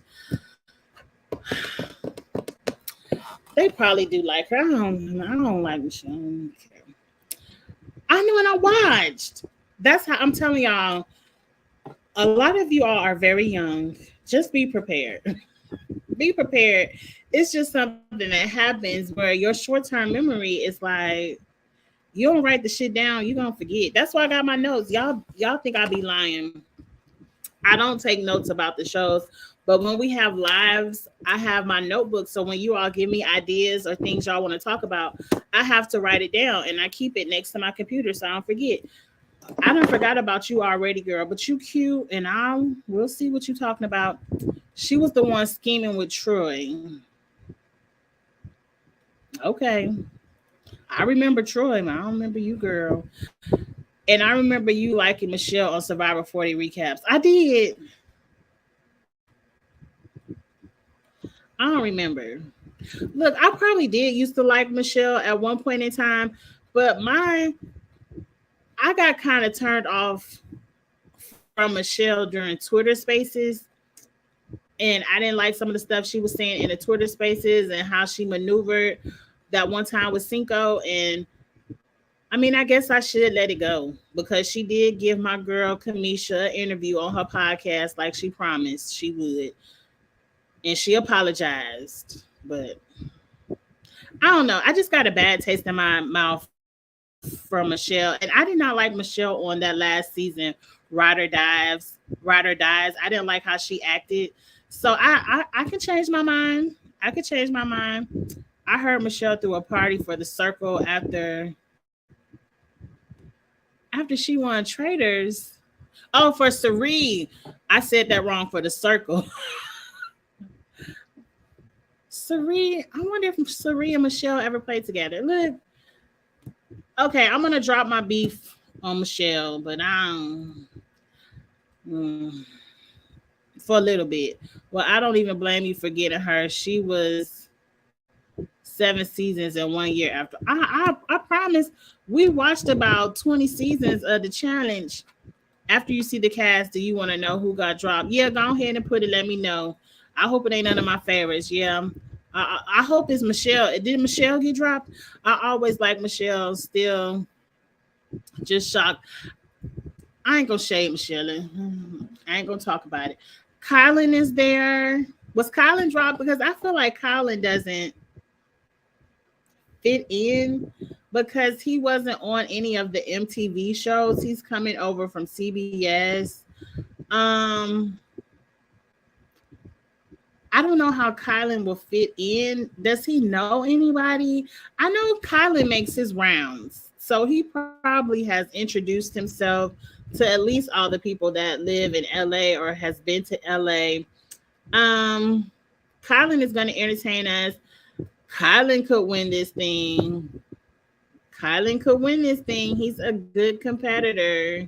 They probably do like her. I don't like Michelle. I knew and I watched. That's how I'm telling y'all. A lot of you all are very young. Just be prepared. Be prepared. It's just something that happens where your short-term memory is like you don't write the shit down, you're gonna forget. That's why I got my notes. Y'all think I be lying. I don't take notes about the shows, but when we have lives, I have my notebook. So when you all give me ideas or things y'all want to talk about, I have to write it down and I keep it next to my computer so I don't forget. I done forgot about you already, girl, but you cute, and we'll see what you talking about. She was the one scheming with Troy. Okay. I remember Troy, but I don't remember you, girl. And I remember you liking Michelle on Survivor 40 recaps. I did. I don't remember. Look, I probably did used to like Michelle at one point in time, but I got kind of turned off from Michelle during Twitter Spaces, and I didn't like some of the stuff she was saying in the Twitter Spaces and how she maneuvered that one time with Cinco. And I mean, I guess I should let it go because she did give my girl Kamisha an interview on her podcast like she promised she would, and she apologized. But I don't know. I just got a bad taste in my mouth from Michelle, and I did not like Michelle on that last season. Ride or Dies. I didn't like how she acted. So I can change my mind. I could change my mind. I heard Michelle threw a party for the circle after she won Traders. Oh, for Sari. I said that wrong, for the circle. Sari, I wonder if Sari and Michelle ever played together. Look. Okay, I'm gonna drop my beef on Michelle, but for a little bit. Well, I don't even blame you for getting her. She was 7 seasons in 1 year after. I promise we watched about 20 seasons of the challenge. After you see the cast, do you want to know who got dropped? Yeah, go ahead and put it. Let me know. I hope it ain't none of my favorites. Yeah. I hope it's Michelle. Did Michelle get dropped? I always like Michelle. Still just shocked. I ain't gonna shade Michelle. I ain't gonna talk about it. Kylan is there. Was Kylan dropped? Because I feel like Kylan doesn't fit in because he wasn't on any of the MTV shows. He's coming over from CBS. I don't know how Kylan will fit in. Does he know anybody? I know Kylan makes his rounds, so he probably has introduced himself to at least all the people that live in LA or has been to LA. Kylan is going to entertain us. Kylan could win this thing. He's a good competitor.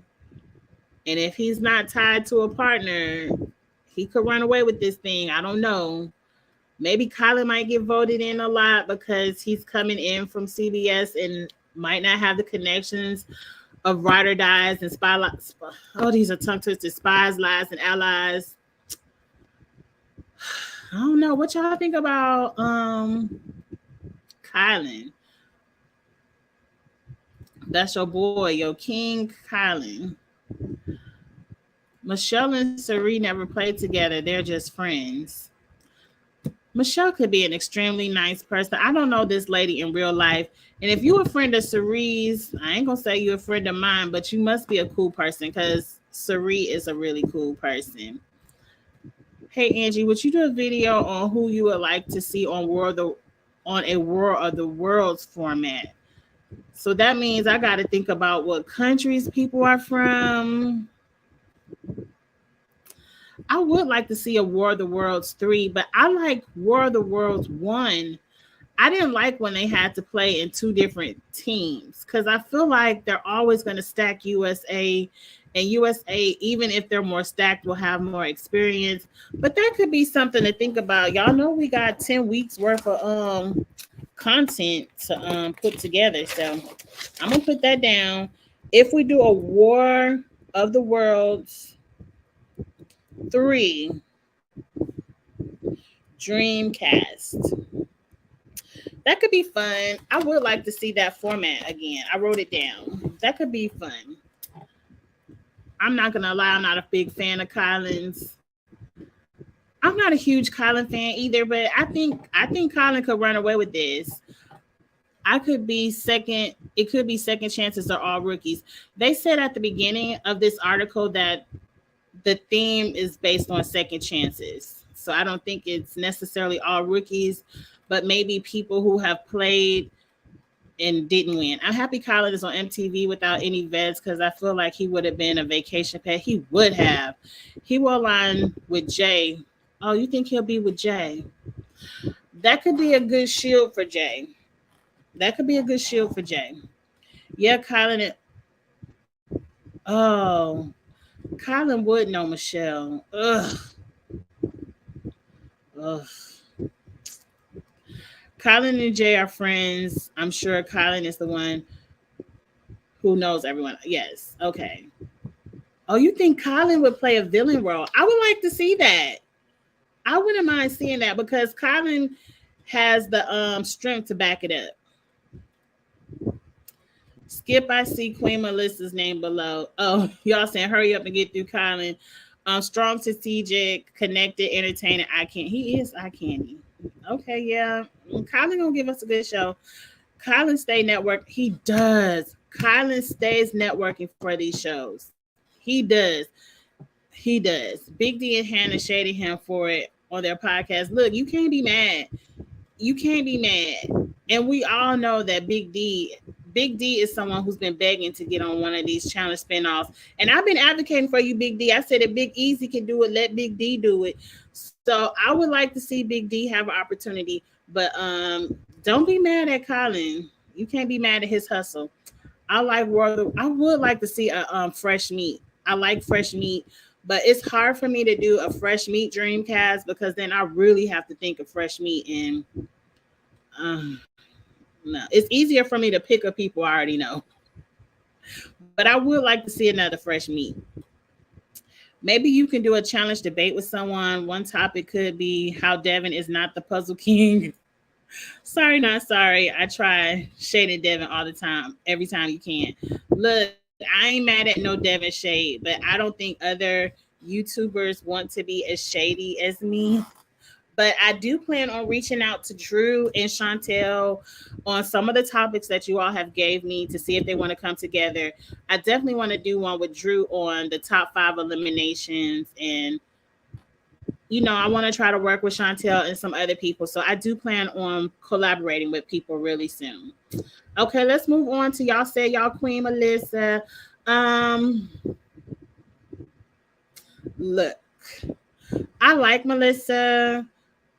And if he's not tied to a partner, he could run away with this thing. I don't know. Maybe Kylan might get voted in a lot because he's coming in from CBS and might not have the connections of Ride or Dies and Spy. Oh, these are tongue twisted. Spies, Lies, and Allies. I don't know. What y'all think about Kylan? That's your boy, your king, Kylan. Michelle and Sari never played together. They're just friends. Michelle could be an extremely nice person. I don't know this lady in real life. And if you're a friend of Sari's, I ain't going to say you're a friend of mine, but you must be a cool person because Sari is a really cool person. Hey, Angie, would you do a video on who you would like to see on a War of the Worlds format? So that means I got to think about what countries people are from. I would like to see a War of the Worlds 3, but I like War of the Worlds 1. I didn't like when they had to play in 2 different teams because I feel like they're always going to stack USA And USA, even if they're more stacked, will have more experience. But that could be something to think about. Y'all know we got 10 weeks worth of content to put together. So I'm gonna put that down. If we do a War of the Worlds 3 Dreamcast, that could be fun. I would like to see that format again. I wrote it down. That could be fun. I'm not gonna lie, I'm not a big fan of Collins. I'm not a huge Colin fan either, but I think Colin could run away with this. I could be second. It could be second chances are all rookies. They said at the beginning of this article that the theme is based on second chances. So I don't think it's necessarily all rookies, but maybe people who have played and didn't win. I'm happy Colin is on MTV without any vets because I feel like he would have been a vacation pet. He would have. He will align with Jay. Oh, you think he'll be with Jay? That could be a good shield for Jay. That could be a good shield for Jay. Yeah, Colin. Oh, Colin would know Michelle. Ugh. Ugh. Colin and Jay are friends. I'm sure Colin is the one who knows everyone. Yes. Okay. Oh, you think Colin would play a villain role? I would like to see that. I wouldn't mind seeing that because Colin has the strength to back it up. Skip, I see Queen Melissa's name below. Oh, y'all saying hurry up and get through Colin. Strong, strategic, connected, entertaining. He is eye candy. Okay, yeah. Colin gonna give us a good show. Colin stay network. He does. Colin stays networking for these shows. He does. He does. Big D and Hannah shaded him for it on their podcast. Look, you can't be mad. You can't be mad. And we all know that Big D is someone who's been begging to get on one of these challenge spinoffs. And I've been advocating for you, Big D. I said if Big Easy can do it, let Big D do it. So I would like to see Big D have an opportunity. But don't be mad at Colin. You can't be mad at his hustle. I would like to see a fresh meat. I like fresh meat, but it's hard for me to do a fresh meat Dreamcast because then I really have to think of fresh meat and no, it's easier for me to pick up people I already know. But I would like to see another fresh meat. Maybe you can do a challenge debate with someone. One topic could be how Devon is not the puzzle king. Sorry, not sorry. I try shading Devon all the time, every time you can. Look, I ain't mad at no Devon shade, but I don't think other YouTubers want to be as shady as me. But I do plan on reaching out to Drew and Chantel on some of the topics that you all have gave me to see if they want to come together. I definitely want to do one with Drew on the top 5 eliminations. And, I want to try to work with Chantel and some other people. So I do plan on collaborating with people really soon. Okay, let's move on to y'all said y'all Queen Melissa. Look, I like Melissa.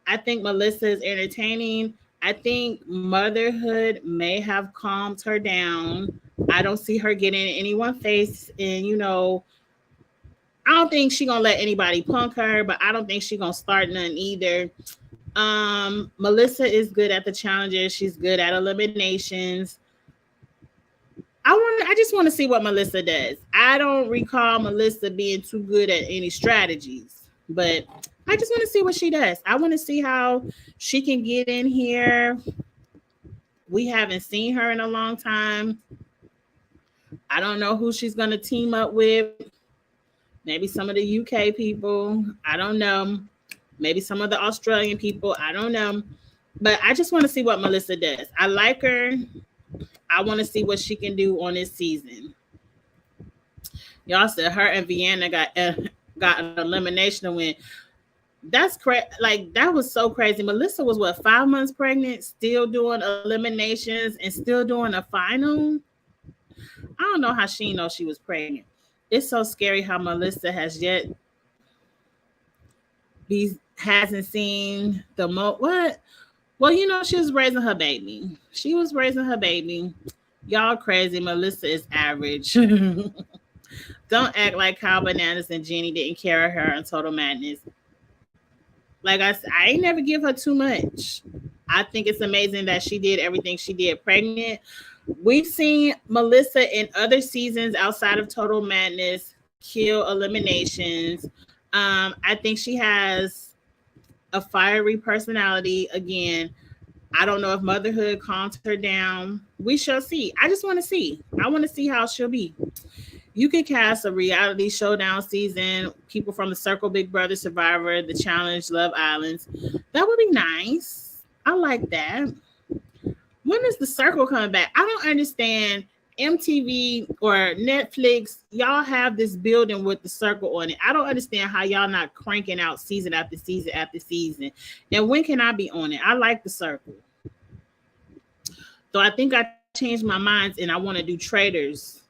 I think Melissa is entertaining. I think motherhood may have calmed her down. I don't see her getting in anyone's face. And, I don't think she's going to let anybody punk her, but I don't think she's going to start none either. Melissa is good at the challenges. She's good at eliminations. I just want to see what Melissa does. I don't recall Melissa being too good at any strategies, but I just want to see what she does. I want to see how she can get in here. We haven't seen her in a long time. I don't know who she's going to team up with. Maybe some of the UK people. I don't know. Maybe some of the Australian people. I don't know. But I just want to see what Melissa does. I like her. I want to see what she can do on this season. Y'all said her and Vienna got an elimination win. That's crazy. Like, that was so crazy. Melissa was 5 months pregnant, still doing eliminations and still doing a final. I don't know how she knows she was pregnant. It's so scary how Melissa hasn't seen the what? Well, she was raising her baby. Y'all crazy. Melissa is average. Don't act like Kyle Bananas and Jenny didn't carry her on Total Madness. Like I said, I ain't never give her too much. I think it's amazing that she did everything she did pregnant. We've seen Melissa in other seasons outside of Total Madness kill eliminations. I think she has a fiery personality. Again, I don't know if motherhood calms her down. We shall see. I just want to see. I want to see how she'll be. You could cast a reality showdown season, people from the Circle, Big Brother, Survivor, The Challenge, Love Islands. That would be nice. I like that. When is the Circle coming back? I don't understand. MTV or Netflix, y'all have this building with the Circle on it. I don't understand how y'all not cranking out season after season after season. And when can I be on it? I like the Circle. So I think I changed my mind and I want to do Traders.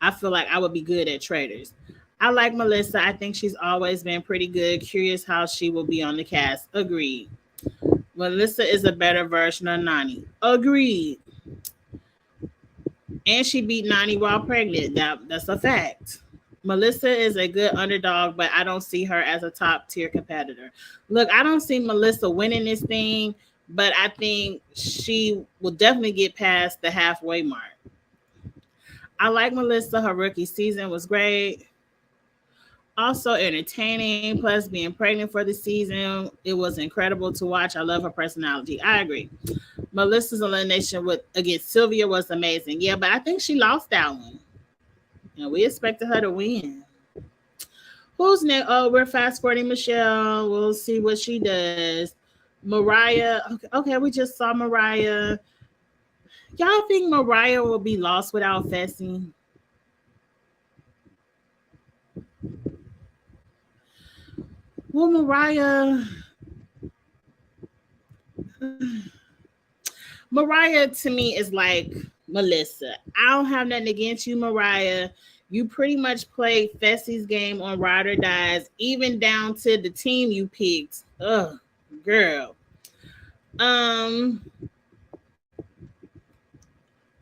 I feel like I would be good at Traders. I like Melissa. I think she's always been pretty good. Curious how she will be on the cast. Agreed. Melissa is a better version of Nani. Agreed. And she beat Nani while pregnant. That's a fact. Melissa is a good underdog, but I don't see her as a top tier competitor. Look, I don't see Melissa winning this thing, but I think she will definitely get past the halfway mark. I like Melissa. Her rookie season was great. Also entertaining, plus being pregnant for the season. It was incredible to watch. I love her personality. I agree. Melissa's elimination against Sylvia was amazing. Yeah, but I think she lost that one. And we expected her to win. Who's next? Oh, we're fast forwarding Michelle. We'll see what she does. Mariah. Okay, we just saw Mariah. Y'all think Mariah will be lost without Fessy? Well, Mariah to me is like Melissa. I don't have nothing against you, Mariah. You pretty much played Fessy's game on Ride or Dies, even down to the team you picked. Ugh, girl.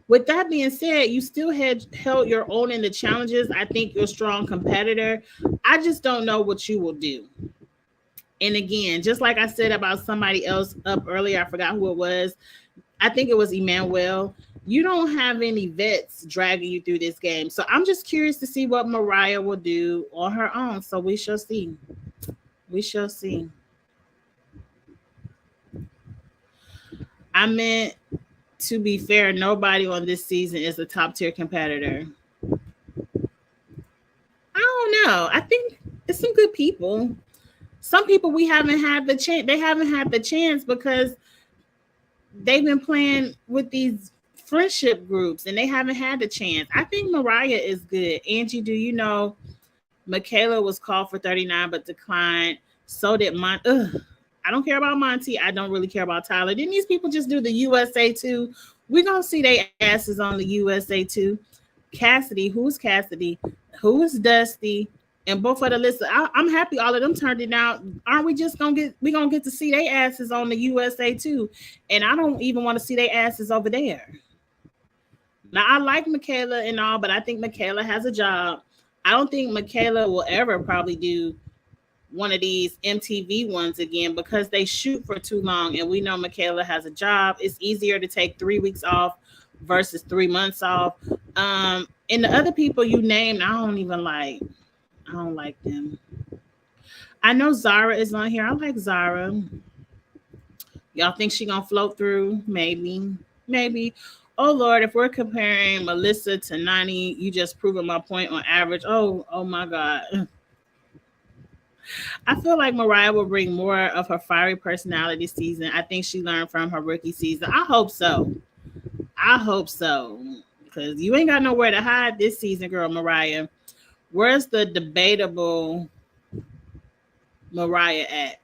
With that being said, you still held your own in the challenges. I think you're a strong competitor. I just don't know what you will do. And again, just like I said about somebody else up earlier, I forgot who it was. I think it was Emmanuel. You don't have any vets dragging you through this game. So I'm just curious to see what Mariah will do on her own. So we shall see. We shall see. I meant, to be fair, nobody on this season is a top tier competitor. I don't know. I think it's some good people. Some people we haven't had the chance. They haven't had the chance because they've been playing with these friendship groups and they haven't had the chance. I think Mariah is good. Angie, do you know Michaela was called for 39 but declined? So did I don't care about Monty. I don't really care about Tyler. Didn't these people just do the USA 2? We're going to see their asses on the USA 2. Cassidy, who's Cassidy? Who is Dusty? And both of the lists, I'm happy all of them turned it down. Aren't we just going to get to see their asses on the USA 2? And I don't even want to see their asses over there. Now, I like Michaela and all, but I think Michaela has a job. I don't think Michaela will ever probably do one of these MTV ones again because they shoot for too long. And we know Michaela has a job. It's easier to take 3 weeks off versus 3 months off. And the other people you named, I don't like them. I know Zara is on here. I like Zara. Y'all think she gonna float through? Maybe. Oh Lord, if we're comparing Melissa to Nani, you just proven my point on average. Oh my God. I feel like Mariah will bring more of her fiery personality season. I think she learned from her rookie season. I hope so. Because you ain't got nowhere to hide this season, girl, Mariah. Where's the debatable Mariah at?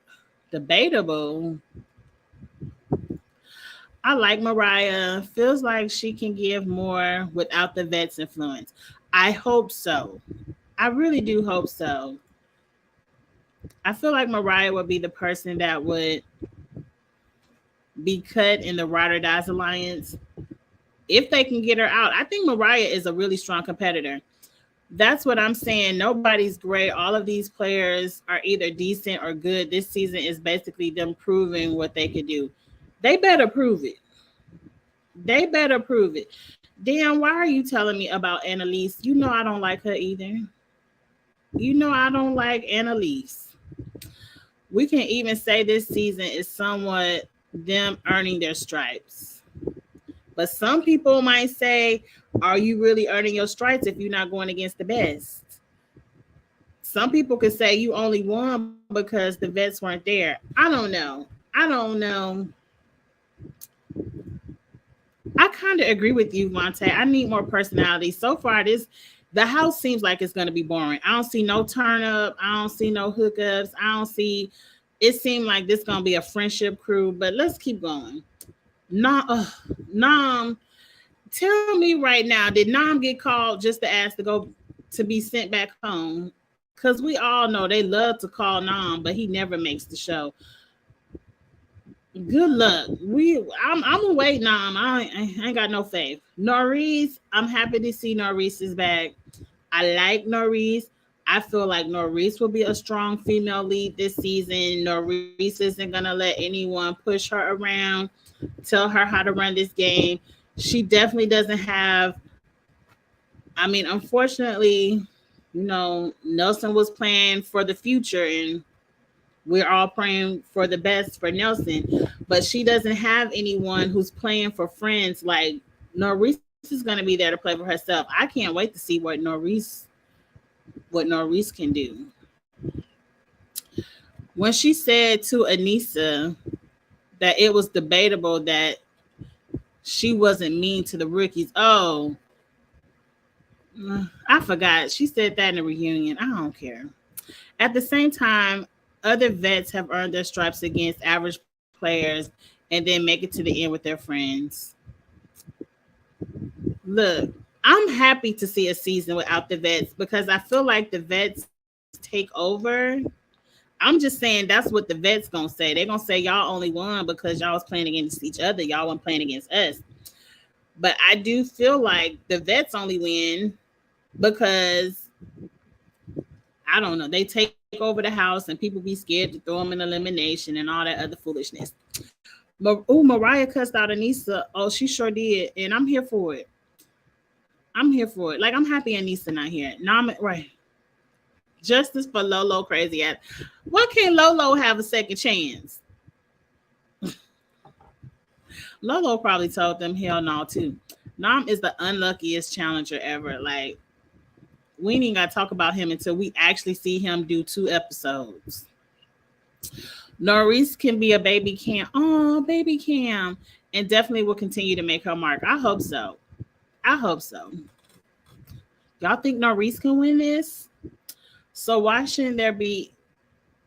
Debatable. I like Mariah. Feels like she can give more without the vet's influence. I hope so. I really do hope so. I feel like Mariah would be the person that would be cut in the Ride or Dies Alliance if they can get her out. I think Mariah is a really strong competitor. That's what I'm saying. Nobody's great. All of these players are either decent or good. This season is basically them proving what they could do. They better prove it. They better prove it. Dan, why are you telling me about Annalise? You know I don't like her either. You know I don't like Annalise. We can even say this season is somewhat them earning their stripes. But some people might say, are you really earning your stripes if you're not going against the best? Some people could say you only won because the vets weren't there. I don't know. I don't know. I kind of agree with you, Monte. I need more personality. So far, the house seems like it's going to be boring. I don't see no turn up. I don't see no hookups. I don't see. It seemed like this going to be a friendship crew. But let's keep going. Nam, tell me right now, did Nam get called just to ask to be sent back home? Because we all know they love to call Nam, but he never makes the show. Good luck. I'm gonna wait, Nam. I ain't got no faith. Norris, I'm happy to see Norris is back. I like Norris. I feel like Norris will be a strong female lead this season. Norris isn't gonna let anyone push her around, tell her how to run this game. She definitely doesn't have. I mean, unfortunately, Nelson was playing for the future, and we're all praying for the best for Nelson, but she doesn't have anyone who's playing for friends. Like Norris is going to be there to play for herself. I can't wait to see what Norris can do. When she said to Anissa that it was debatable that she wasn't mean to the rookies. Oh, I forgot. She said that in a reunion. I don't care. At the same time, other vets have earned their stripes against average players and then make it to the end with their friends. Look, I'm happy to see a season without the vets because I feel like the vets take over. I'm just saying that's what the vets gonna say. They're gonna say y'all only won because y'all was playing against each other. Y'all weren't playing against us. But I do feel like the vets only win because I don't know. They take over the house and people be scared to throw them in elimination and all that other foolishness. Mariah cussed out Anissa. Oh, she sure did. And I'm here for it. I'm here for it. Like, I'm happy Anissa not here. Right. Justice for Lolo crazy ass. Why can't Lolo have a second chance? Lolo probably told them hell no too. Nam is the unluckiest challenger ever. Like, we ain't got to talk about him until we actually see him do 2 episodes. Norris can be a baby Cam. Oh, baby Cam. And definitely will continue to make her mark. I hope so. I hope so. Y'all think Norris can win this? So why shouldn't there be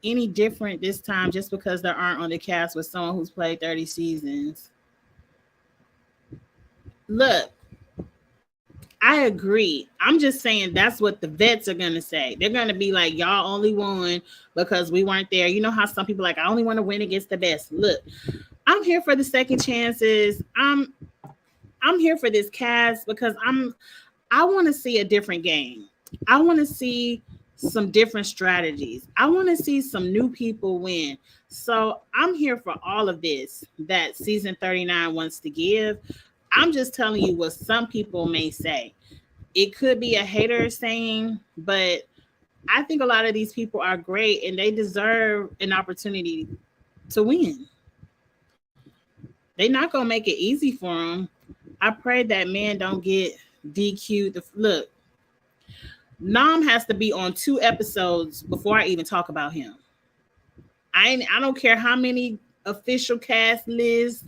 any different this time just because there aren't on the cast with someone who's played 30 seasons? Look, I agree. I'm just saying that's what the vets are going to say. They're going to be like, y'all only won because we weren't there. You know how some people like, I only want to win against the best. Look, I'm here for the second chances. I'm here for this cast because I want to see a different game. I want to see some different strategies. I want to see some new people win. So I'm here for all of this that season 39 wants to give. I'm just telling you what some people may say. It could be a hater saying, but I think a lot of these people are great and they deserve an opportunity to win. They're not going to make it easy for them. I pray that man don't get DQ'd. Look, Nam has to be on 2 episodes before I even talk about him. I don't care how many official cast lists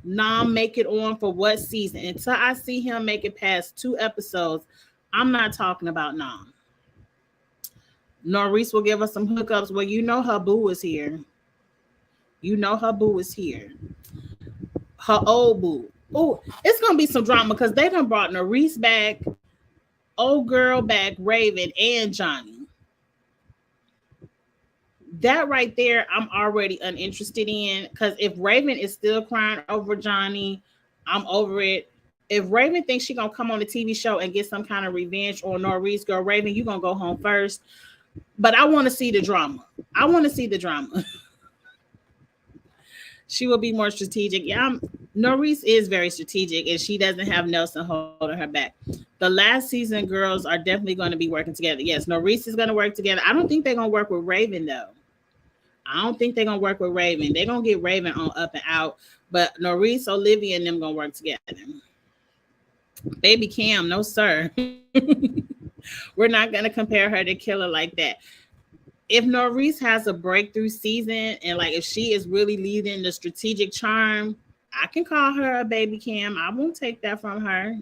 Nam make it on for what season. Until I see him make it past 2 episodes, I'm not talking about Nam. Norris will give us some hookups. Well, you know her boo is here. You know her boo is here. Her old boo. Oh, it's gonna be some drama because they done brought Norris back, old girl back, Raven, and Johnny. That right there, I'm already uninterested in because if Raven is still crying over Johnny, I'm over it. If Raven thinks she gonna come on the TV show and get some kind of revenge on Norris, girl, Raven, you gonna go home first. But I want to see the drama. I want to see the drama. She will be more strategic. Yeah, Norris is very strategic, and she doesn't have Nelson holding her back. The last season, girls are definitely going to be working together. Yes, Norris is going to work together. I don't think they're going to work with Raven, though. I don't think they're going to work with Raven. They're going to get Raven on up and out, but Norris, Olivia, and them going to work together. Baby Cam, no, sir. We're not going to compare her to Killer like that. If Norris has a breakthrough season and like if she is really leading the strategic charm, I can call her a baby Cam. I won't take that from her.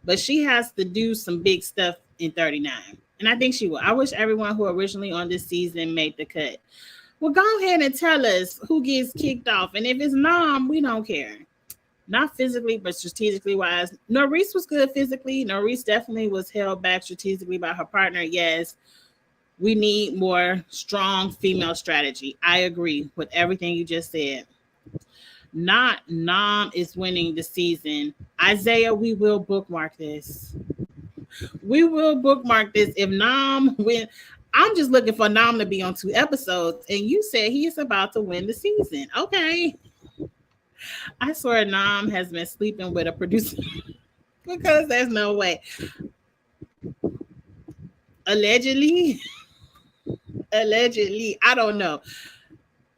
But she has to do some big stuff in 39. And I think she will. I wish everyone who originally on this season made the cut. Well, go ahead and tell us who gets kicked off. And if it's Nom, we don't care. Not physically, but strategically wise. Norris was good physically. Norris definitely was held back strategically by her partner. Yes. We need more strong female strategy. I agree with everything you just said. Not Nom is winning the season. Isaiah, we will bookmark this. We will bookmark this. If Nom win, I'm just looking for Nom to be on 2 episodes, and you said he is about to win the season. Okay. I swear Nom has been sleeping with a producer because there's no way. Allegedly. I don't know.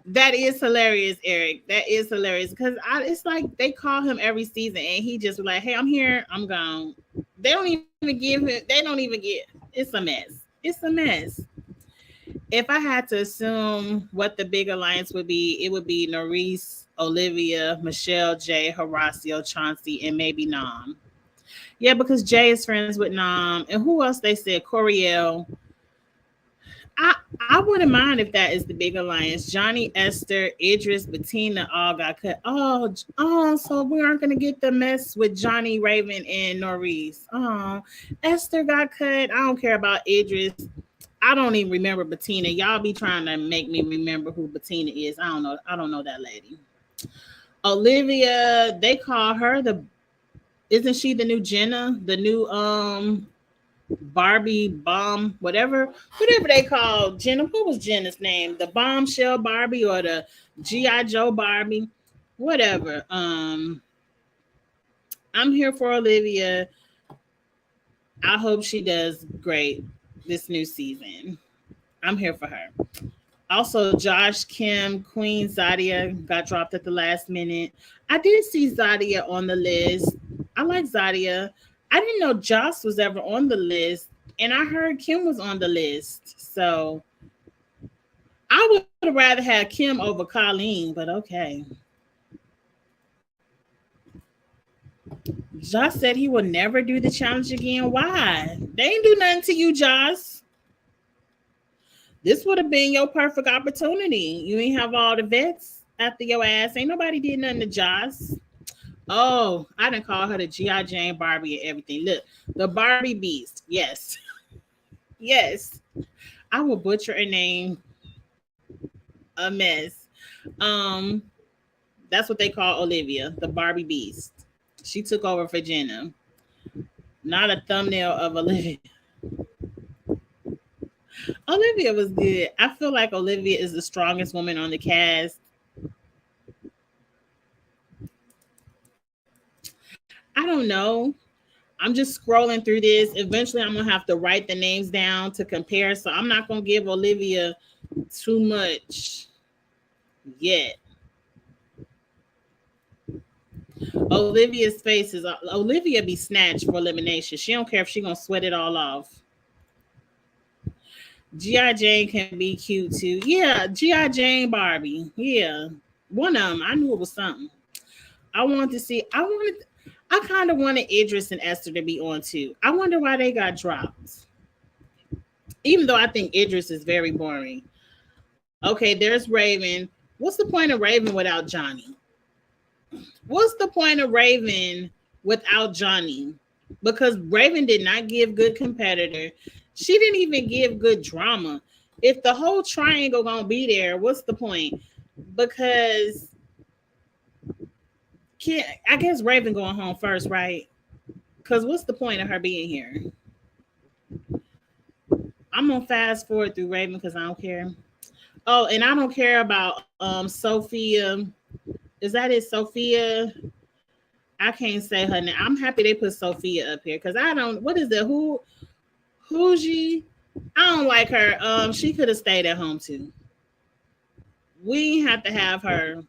That is hilarious, Eric. That is hilarious because it's like they call him every season and he just like, hey, I'm here, I'm gone. They don't even give him. They don't even get. It's a mess. It's a mess. If I had to assume what the big alliance would be, it would be Norris, Olivia, Michelle, Jay, Horacio, Chauncey, and maybe Nom. Yeah, because Jay is friends with Nom, and who else they said? Coriel. I wouldn't mind if that is the big alliance. Johnny, Esther, Idris, Bettina all got cut. So we aren't gonna get the mess with Johnny, Raven, and Norris. Oh, Esther got cut. I don't care about Idris. I don't even remember Bettina. Y'all be trying to make me remember who Bettina is. I don't know. I don't know that lady. Olivia, they call her isn't she the new Jenna? The new Barbie bomb, whatever they call Jenna. What was Jenna's name? The bombshell Barbie or the G.I. Joe Barbie? Whatever. I'm here for Olivia. I hope she does great this new season. I'm here for her. Also, Josh, Kim, Queen, Zadia got dropped at the last minute. I did see Zadia on the list. I like Zadia. I didn't know Joss was ever on the list, and I heard Kim was on the list. So I would have rather had Kim over Colleen, but okay. Joss said he will never do the challenge again. Why? They ain't do nothing to you, Joss. This would have been your perfect opportunity. You ain't have all the vets after your ass. Ain't nobody did nothing to Joss. Oh, I didn't call her the G.I. Jane Barbie and everything. Look, the Barbie Beast. Yes. Yes. I will butcher a name. A mess. That's what they call Olivia, the Barbie Beast. She took over for Jenna. Not a thumbnail of Olivia. Olivia was good. I feel like Olivia is the strongest woman on the cast. I don't know. I'm just scrolling through this. Eventually, I'm going to have to write the names down to compare. So I'm not going to give Olivia too much yet. Olivia's face is... Olivia be snatched for elimination. She don't care if she's going to sweat it all off. G.I. Jane can be cute too. Yeah, G.I. Jane Barbie. Yeah. One of them. I knew it was something. I kind of wanted Idris and Esther to be on too. I wonder why they got dropped. Even though I think Idris is very boring. Okay, there's Raven. What's the point of Raven without Johnny? What's the point of Raven without Johnny? Because Raven did not give good competitor. She didn't even give good drama. If the whole triangle gonna be there, what's the point? Because I guess Raven going home first, right? Because what's the point of her being here? I'm gonna fast forward through Raven because I don't care. Oh, and I don't care about Sophia. Is that it, Sophia? I can't say her name. I'm happy they put Sophia up here because I don't. What is the who's she? I don't like her. She could have stayed at home too. We have to have her.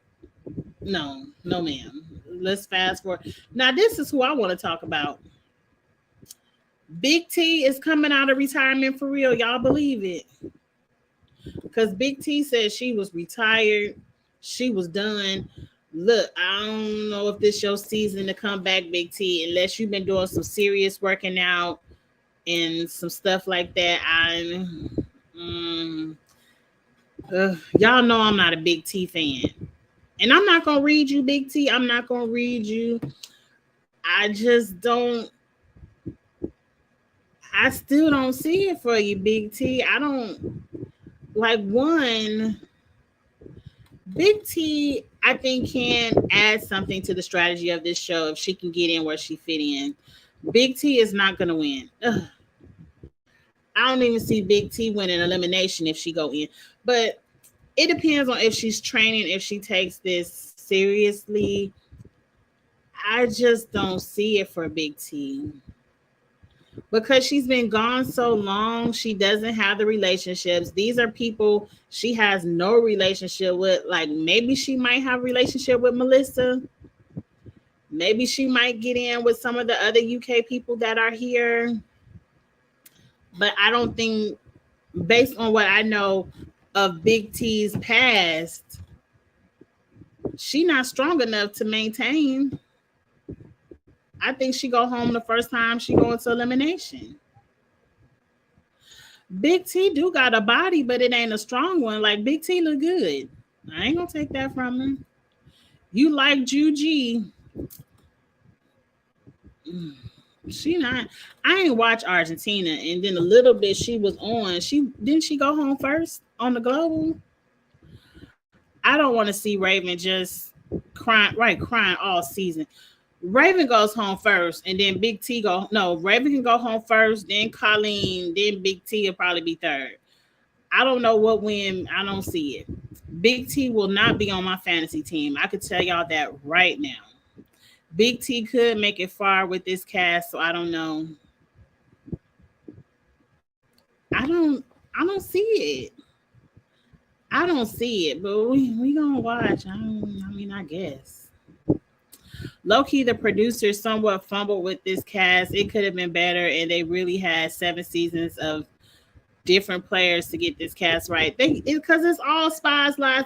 No, no, ma'am. Let's fast forward. Now, this is who I want to talk about. Big T is coming out of retirement for real. Y'all believe it? Because Big T said she was retired. She was done. Look, I don't know if this your season to come back, Big T, unless you've been doing some serious working out and some stuff like that. Um, y'all know I'm not a Big T fan. And I'm not going to read you, Big T. I'm not going to read you. I just don't. I still don't see it for you, Big T. I don't like one. Big T, I think, can add something to the strategy of this show if she can get in where she fit in. Big T is not going to win. Ugh. I don't even see Big T winning elimination if she go in. But it depends on if she's training, if she takes this seriously. I just don't see it for Big T. Because she's been gone so long, she doesn't have the relationships. These are people she has no relationship with. Like maybe she might have a relationship with Melissa. Maybe she might get in with some of the other UK people that are here. But I don't think, based on what I know of Big T's past, she not strong enough to maintain. I think she go home the first time she go into elimination. Big T do got a body, but it ain't a strong one. Like Big T look good. I ain't gonna take that from her. You like Juji. She not. I ain't watch Argentina, and then a little bit she was on. She go home first on the global. I don't want to see Raven just crying all season. Raven goes home first, and then Big T go. No, Raven can go home first, then Colleen, then Big T will probably be third. I don't know what win. I don't see it. Big T will not be on my fantasy team. I could tell y'all that right now. Big T could make it far with this cast, so I don't know. I don't. I don't see it. I don't see it, but we gonna watch. I guess. Low key, the producers somewhat fumbled with this cast. It could have been better, and they really had 7 seasons of different players to get this cast right. Because it's all Spies, Lies,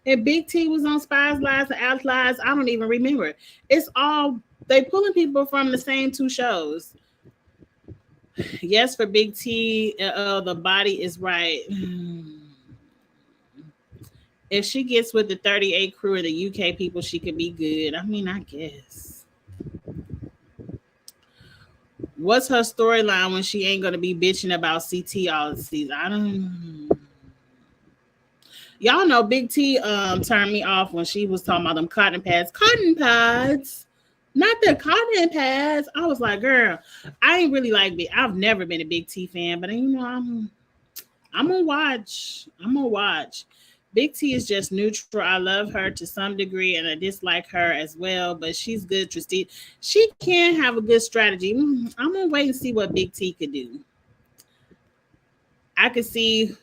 and Big T was on Spies, Lies, and Out Lies. I don't even remember. It's all they pulling people from the same 2 shows. Yes, for Big T, the body is right. If she gets with the 38 crew of the UK people, she could be good. I guess. What's her storyline when she ain't gonna be bitching about CT all the season? I don't. Y'all know Big T turned me off when she was talking about them cotton pads. Cotton pads, not the cotton pads. I was like, girl, I ain't really like Big. I've never been a Big T fan, but I'm gonna watch. I'm gonna watch. Big T is just neutral. I love her to some degree, and I dislike her as well. But she's good. She can have a good strategy. I'm gonna wait and see what Big T could do. I could see.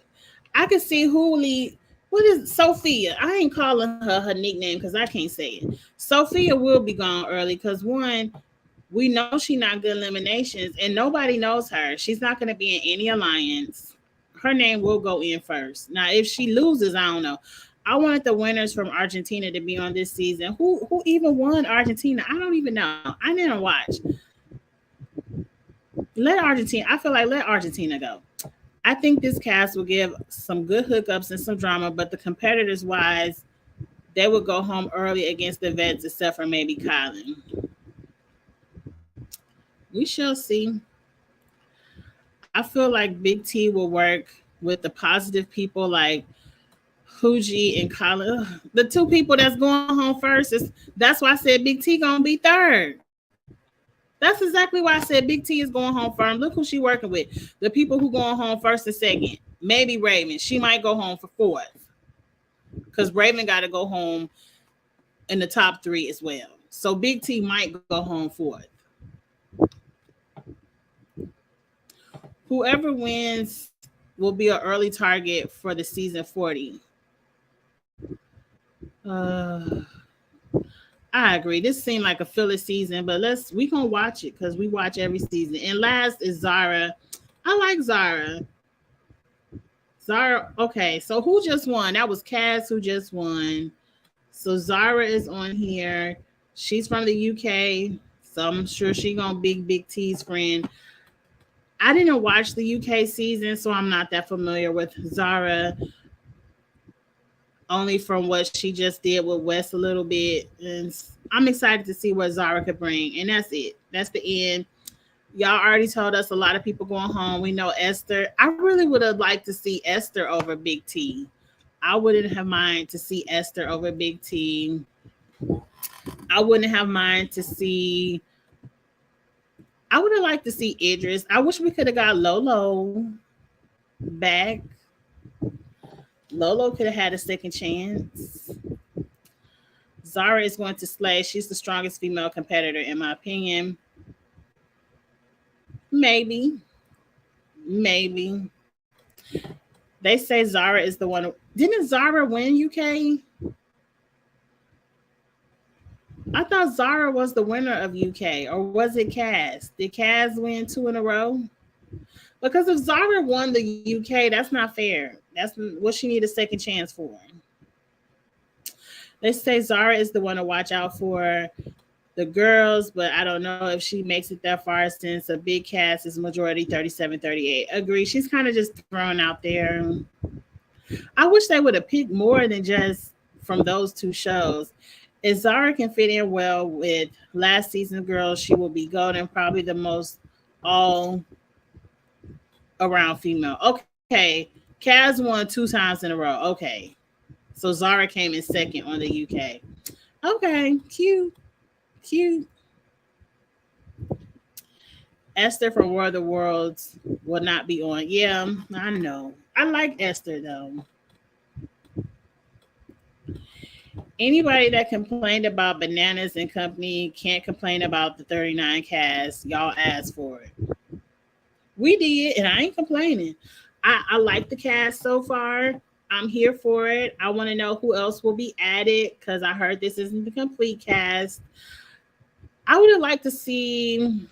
I could see Hooli. What is Sophia? I ain't calling her nickname because I can't say it. Sophia will be gone early because one, we know she's not good eliminations, and nobody knows her. She's not going to be in any alliance. Her name will go in first. Now, if she loses, I don't know. I wanted the winners from Argentina to be on this season. Who even won Argentina? I don't even know. I didn't watch. I feel like let Argentina go. I think this cast will give some good hookups and some drama, but the competitors wise, they would go home early against the vets, except for maybe Colin. We shall see. I feel like Big T will work with the positive people like Pooji and Colin. The two people that's going home first that's why I said Big T gonna be third. That's exactly why I said Big T is going home first. Look who she working with. The people who going home first and second. Maybe Raven. She might go home for fourth. Because Raven got to go home in the top three as well. So Big T might go home fourth. Whoever wins will be an early target for the season 40. I agree. This seemed like a filler season, but we gonna watch it because we watch every season. And last is Zara. I like Zara. Zara. Okay, so who just won? That was Kaz who just won. So Zara is on here. She's from the UK, so I'm sure she gonna be Big T's friend. I didn't watch the UK season, so I'm not that familiar with Zara. Only from what she just did with Wes a little bit. And I'm excited to see what Zara could bring. And that's it. That's the end. Y'all already told us a lot of people going home. We know Esther. I really would have liked to see Esther over Big T. I wouldn't have mind to see Esther over Big T. I wouldn't have mind to see. I would have liked to see Idris. I wish we could have got Lolo back. Lolo could have had a second chance. Zara is going to slay. She's the strongest female competitor, in my opinion. Maybe. They say Zara is the one. Didn't Zara win UK? I thought Zara was the winner of UK, or was it Kaz? Did Kaz win 2 in a row? Because if Zara won the UK, that's not fair. That's what she need a second chance for. They say Zara is the one to watch out for the girls, but I don't know if she makes it that far since a big cast is majority 37-38. Agree. She's kind of just thrown out there. I wish they would have picked more than just from those two shows. If Zara can fit in well with last season's girls, she will be golden, probably the most all around female. Okay. Kaz won 2 times in a row. Okay. So Zara came in second on the UK. Okay. Cute. Esther from War of the Worlds will not be on. Yeah, I know. I like Esther though. Anybody that complained about Bananas and Company can't complain about the 39 cast. Y'all asked for it. We did, and I ain't complaining. I like the cast so far. I'm here for it. I want to know who else will be added because I heard this isn't the complete cast. I would have liked to see.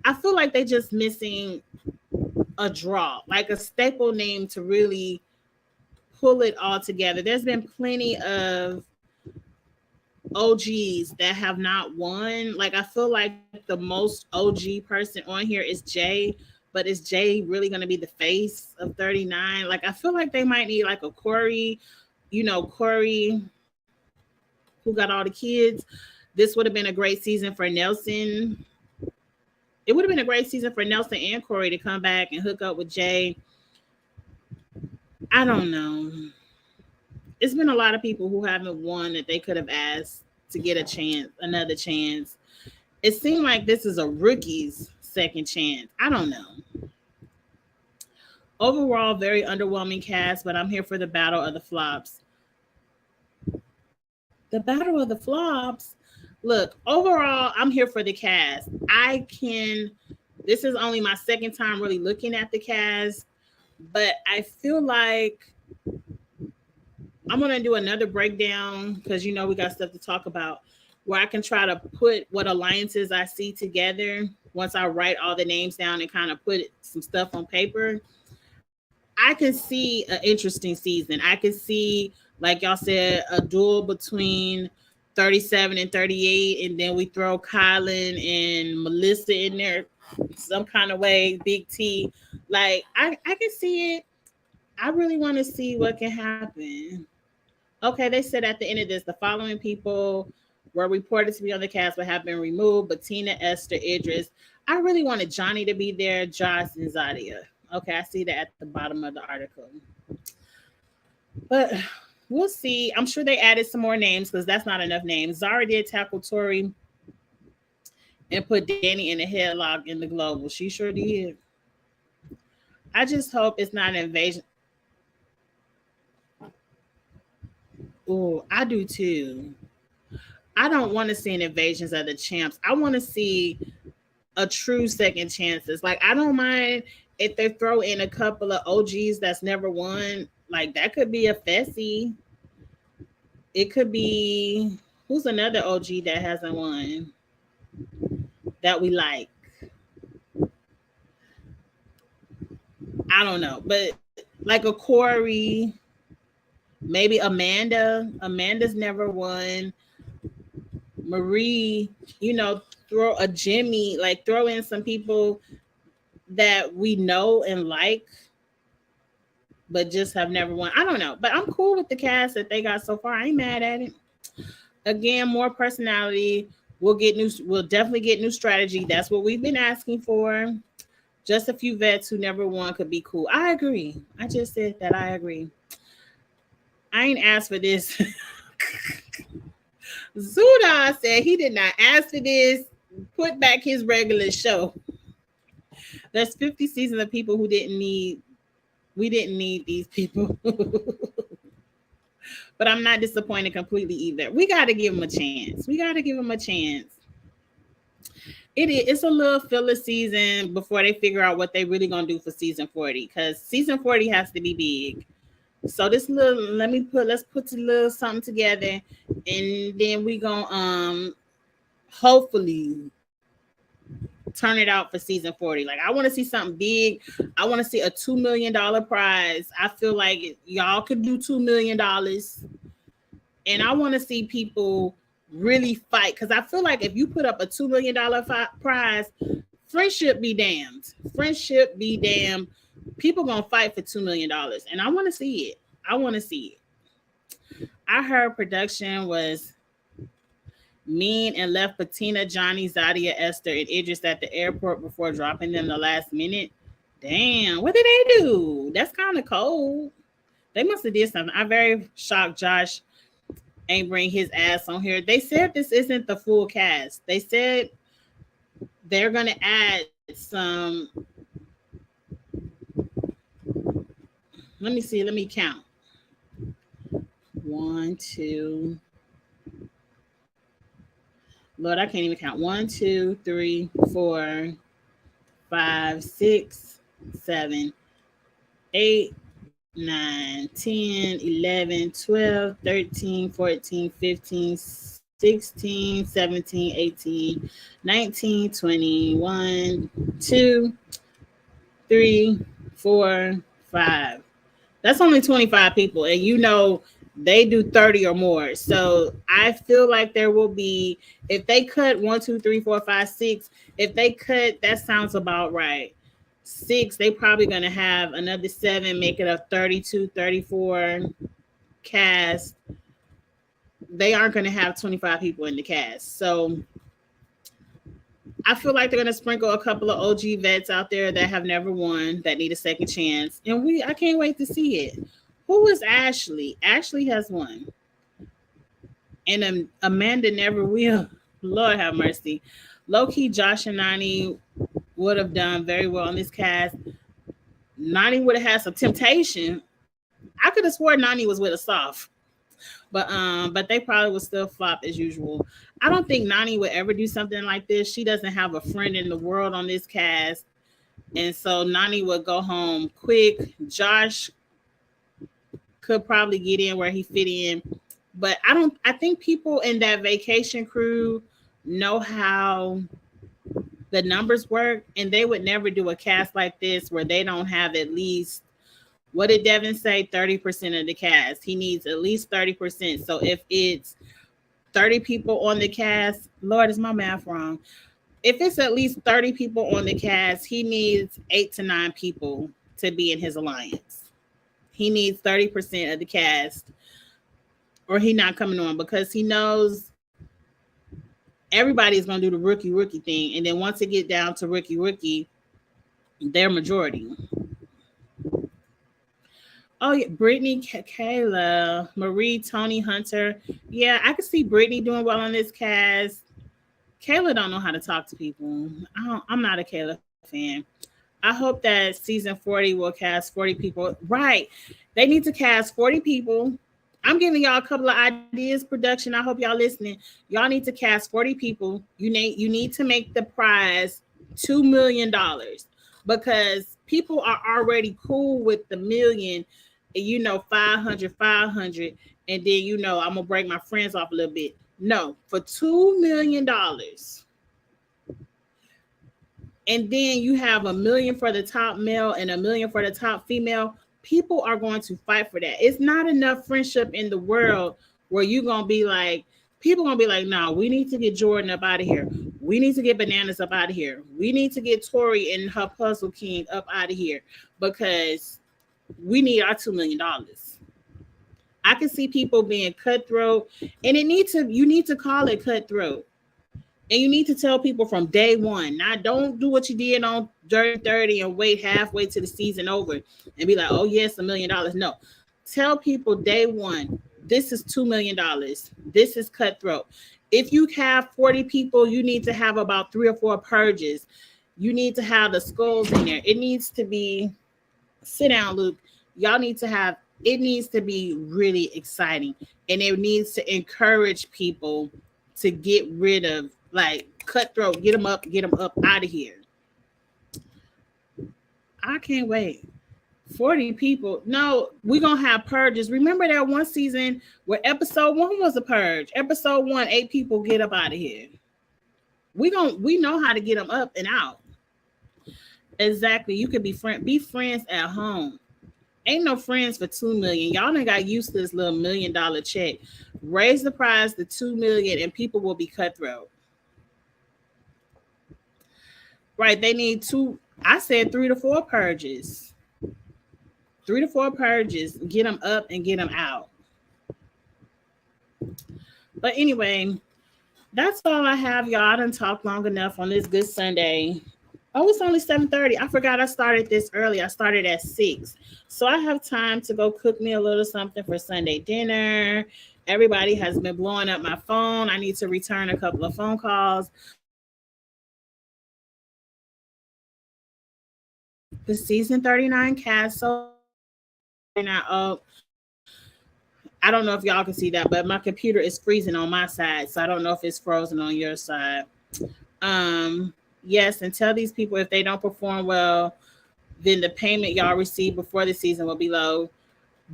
I feel like they're just missing a draw, like a staple name to really pull it all together. There's been plenty of OGs that have not won. Like I feel like the most OG person on here is Jay, but is Jay really going to be the face of 39? Like I feel like they might need like a Corey, Corey who got all the kids. This would have been a great season for Nelson. It would have been a great season for Nelson and Corey to come back and hook up with Jay. I don't know. It's been a lot of people who haven't won that they could have asked to get another chance. It seemed like this is a rookie's second chance. I don't know. Overall, very underwhelming cast, but I'm here for the battle of the flops. The battle of the flops? Look, overall, I'm here for the cast. This is only my second time really looking at the cast, but I feel like I'm going to do another breakdown because, we got stuff to talk about where I can try to put what alliances I see together once I write all the names down and kind of put some stuff on paper. I can see an interesting season. I can see, like y'all said, a duel between 37 and 38, and then we throw Colin and Melissa in there some kind of way, Big T. Like, I can see it. I really want to see what can happen. Okay, they said at the end of this, the following people were reported to be on the cast but have been removed: Bettina, Esther, Idris. I really wanted Johnny to be there, Josh, and Zadia. Okay, I see that at the bottom of the article. But we'll see. I'm sure they added some more names because that's not enough names. Zara did tackle Tori and put Danny in a headlock in the global. She sure did. I just hope it's not an invasion. Oh, I do too. I don't want to see an invasions of the champs. I want to see a true second chances. Like I don't mind if they throw in a couple of OGs that's never won. Like that could be a Fessy. It could be who's another OG that hasn't won that we like. I don't know, but like a Corey, maybe Amanda. Amanda's never won. Marie, throw a Jimmy, like throw in some people that we know and like, but just have never won. I don't know, but I'm cool with the cast that they got so far. I ain't mad at it. Again, more personality. We'll definitely get new strategy. That's what we've been asking for. Just a few vets who never won could be cool. I agree. I just said that I agree. I ain't asked for this. Zuda said he did not ask for this. Put back his regular show. There's 50 seasons of people who we didn't need these people. But I'm not disappointed completely either. We got to give them a chance. It's a little filler season before they figure out what they really gonna do for season 40, because season 40 has to be big. So let's put a little something together, and then we gonna hopefully turn it out for season 40. Like I want to see something big. I want to see a $2 million prize. I feel like y'all could do $2 million, and I want to see people really fight, because I feel like if you put up a $2 million prize, friendship be damned. People gonna fight for $2 million, and I want to see it. I heard production was mean and left Patina, Johnny, Zadia, Esther, and Idris at the airport before dropping them the last minute. Damn, what did they do? That's kind of cold. They must have did something. I'm very shocked Josh ain't bring his ass on here. They said this isn't the full cast. They said they're gonna add some. Let me see. Let me count. 1, 2. Lord, I can't even count. 1, 2, 3, 4, 5, 6, 7, 8, 9, 10, 11, 12, 13, 14, 15, 16, 17, 18, 19, 21, 2, 3, 4, 5. That's only 25 people, and they do 30 or more. So I feel like there will be, if they cut 1, 2, 3, 4, 5, 6, if they cut, that sounds about right. 6, they probably going to have another 7, make it a 32, 34 cast. They aren't going to have 25 people in the cast. So I feel like they're going to sprinkle a couple of OG vets out there that have never won, that need a second chance. And I can't wait to see it. Who is Ashley? Ashley has won. And Amanda never will. Lord have mercy. Low-key, Josh and Nani would have done very well on this cast. Nani would have had some temptation. I could have sworn Nani was with a soft. But they probably would still flop as usual. I don't think Nani would ever do something like this. She doesn't have a friend in the world on this cast. And so Nani would go home quick. Josh could probably get in where he fit in. But I think people in that vacation crew know how the numbers work, and they would never do a cast like this where they don't have at least, what did Devon say? 30% of the cast. He needs at least 30%. So if it's 30 people on the cast, Lord, is my math wrong? If it's at least 30 people on the cast, he needs 8 to 9 people to be in his alliance. He needs 30% of the cast, or he not coming on, because he knows everybody's going to do the rookie thing. And then once it get down to rookie, they're majority. Oh yeah, Brittany, Kayla, Marie, Tony, Hunter. Yeah, I could see Brittany doing well on this cast. Kayla don't know how to talk to people. I'm not a Kayla fan. I hope that season 40 will cast 40 people. Right. They need to cast 40 people. I'm giving y'all a couple of ideas, production. I hope y'all listening. Y'all need to cast 40 people. You need to make the prize $2 million because people are already cool with the million, and 500, 500, and then I'm gonna break my friends off a little bit. No, for $2 million, and then you have a million for the top male and a million for the top female, people are going to fight for that. It's not enough friendship in the world where you're going to be like, people going to be like, no, we need to get Jordan up out of here. We need to get Bananas up out of here. We need to get Tori and her Puzzle King up out of here because we need our $2 million. I can see people being cutthroat, and you need to call it cutthroat. And you need to tell people from day one. Now, don't do what you did on Dirty 30 and wait halfway to the season over and be like, oh, yes, $1 million. No. Tell people day one, this is $2 million. This is cutthroat. If you have 40 people, you need to have about 3 or 4 purges. You need to have the skulls in there. It needs to be, sit down, Luke. Y'all need to have, it needs to be really exciting. And it needs to encourage people to get rid of, like, cutthroat, get them up out of here. I can't wait. 40 people. No, we're gonna have purges. Remember that one season where episode 1 was a purge. Episode 1, 8 people get up out of here. We know how to get them up and out. Exactly. You could be friends at home. Ain't no friends for $2 million. Y'all done got used to this little $1 million check. Raise the prize to $2 million and people will be cutthroat. Right, they need 2. I said 3 to 4 purges. 3 to 4 purges. Get them up and get them out. But anyway, that's all I have, y'all. I done talked long enough on this good Sunday. Oh, it's only 7:30. I forgot I started this early. I started at 6. So I have time to go cook me a little something for Sunday dinner. Everybody has been blowing up my phone. I need to return a couple of phone calls. The season 39 cast, so now I don't know if y'all can see that, but my computer is freezing on my side, so I don't know if it's frozen on your side. Yes, and tell these people if they don't perform well, then the payment y'all receive before the season will be low.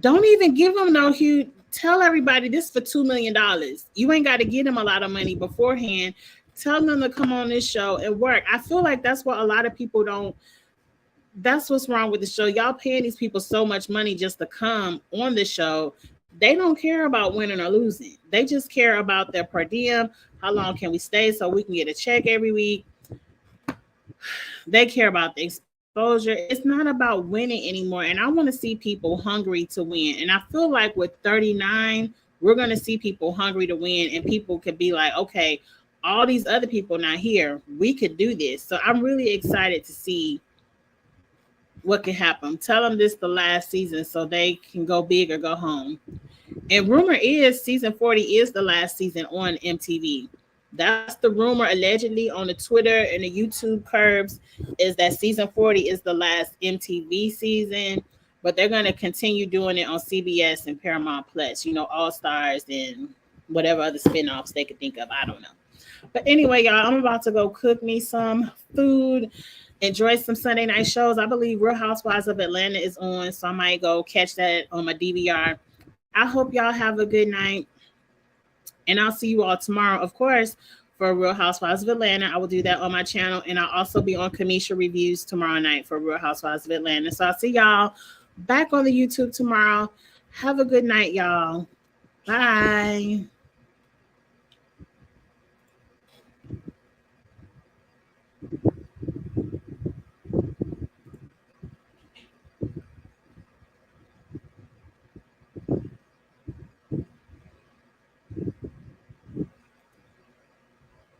Don't even give them no huge. Tell everybody this for $2 million. You ain't got to give them a lot of money beforehand. Tell them to come on this show and work. I feel like that's what a lot of people don't. That's what's wrong with the show. Y'all paying these people so much money just to come on the show. They don't care about winning or losing. They just care about their per diem. How long can we stay so we can get a check every week? They care about the exposure. It's not about winning anymore. And I want to see people hungry to win. And I feel like with 39, we're going to see people hungry to win. And people could be like, okay, all these other people not here. We could do this. So I'm really excited to see what can happen. Tell them this the last season so they can go big or go home. And rumor is season 40 is the last season on MTV. That's the rumor allegedly on the Twitter and the YouTube curbs, is that season 40 is the last MTV season, but they're going to continue doing it on CBS and Paramount Plus, All Stars and whatever other spinoffs they could think of. I don't know. But anyway, y'all, I'm about to go cook me some food, enjoy some Sunday night shows. I believe Real Housewives of Atlanta is on, so I might go catch that on my DVR. I hope y'all have a good night, and I'll see you all tomorrow, of course, for Real Housewives of Atlanta. I will do that on my channel, and I'll also be on Kamisha Reviews tomorrow night for Real Housewives of Atlanta. So I'll see y'all back on the YouTube tomorrow. Have a good night, y'all. Bye.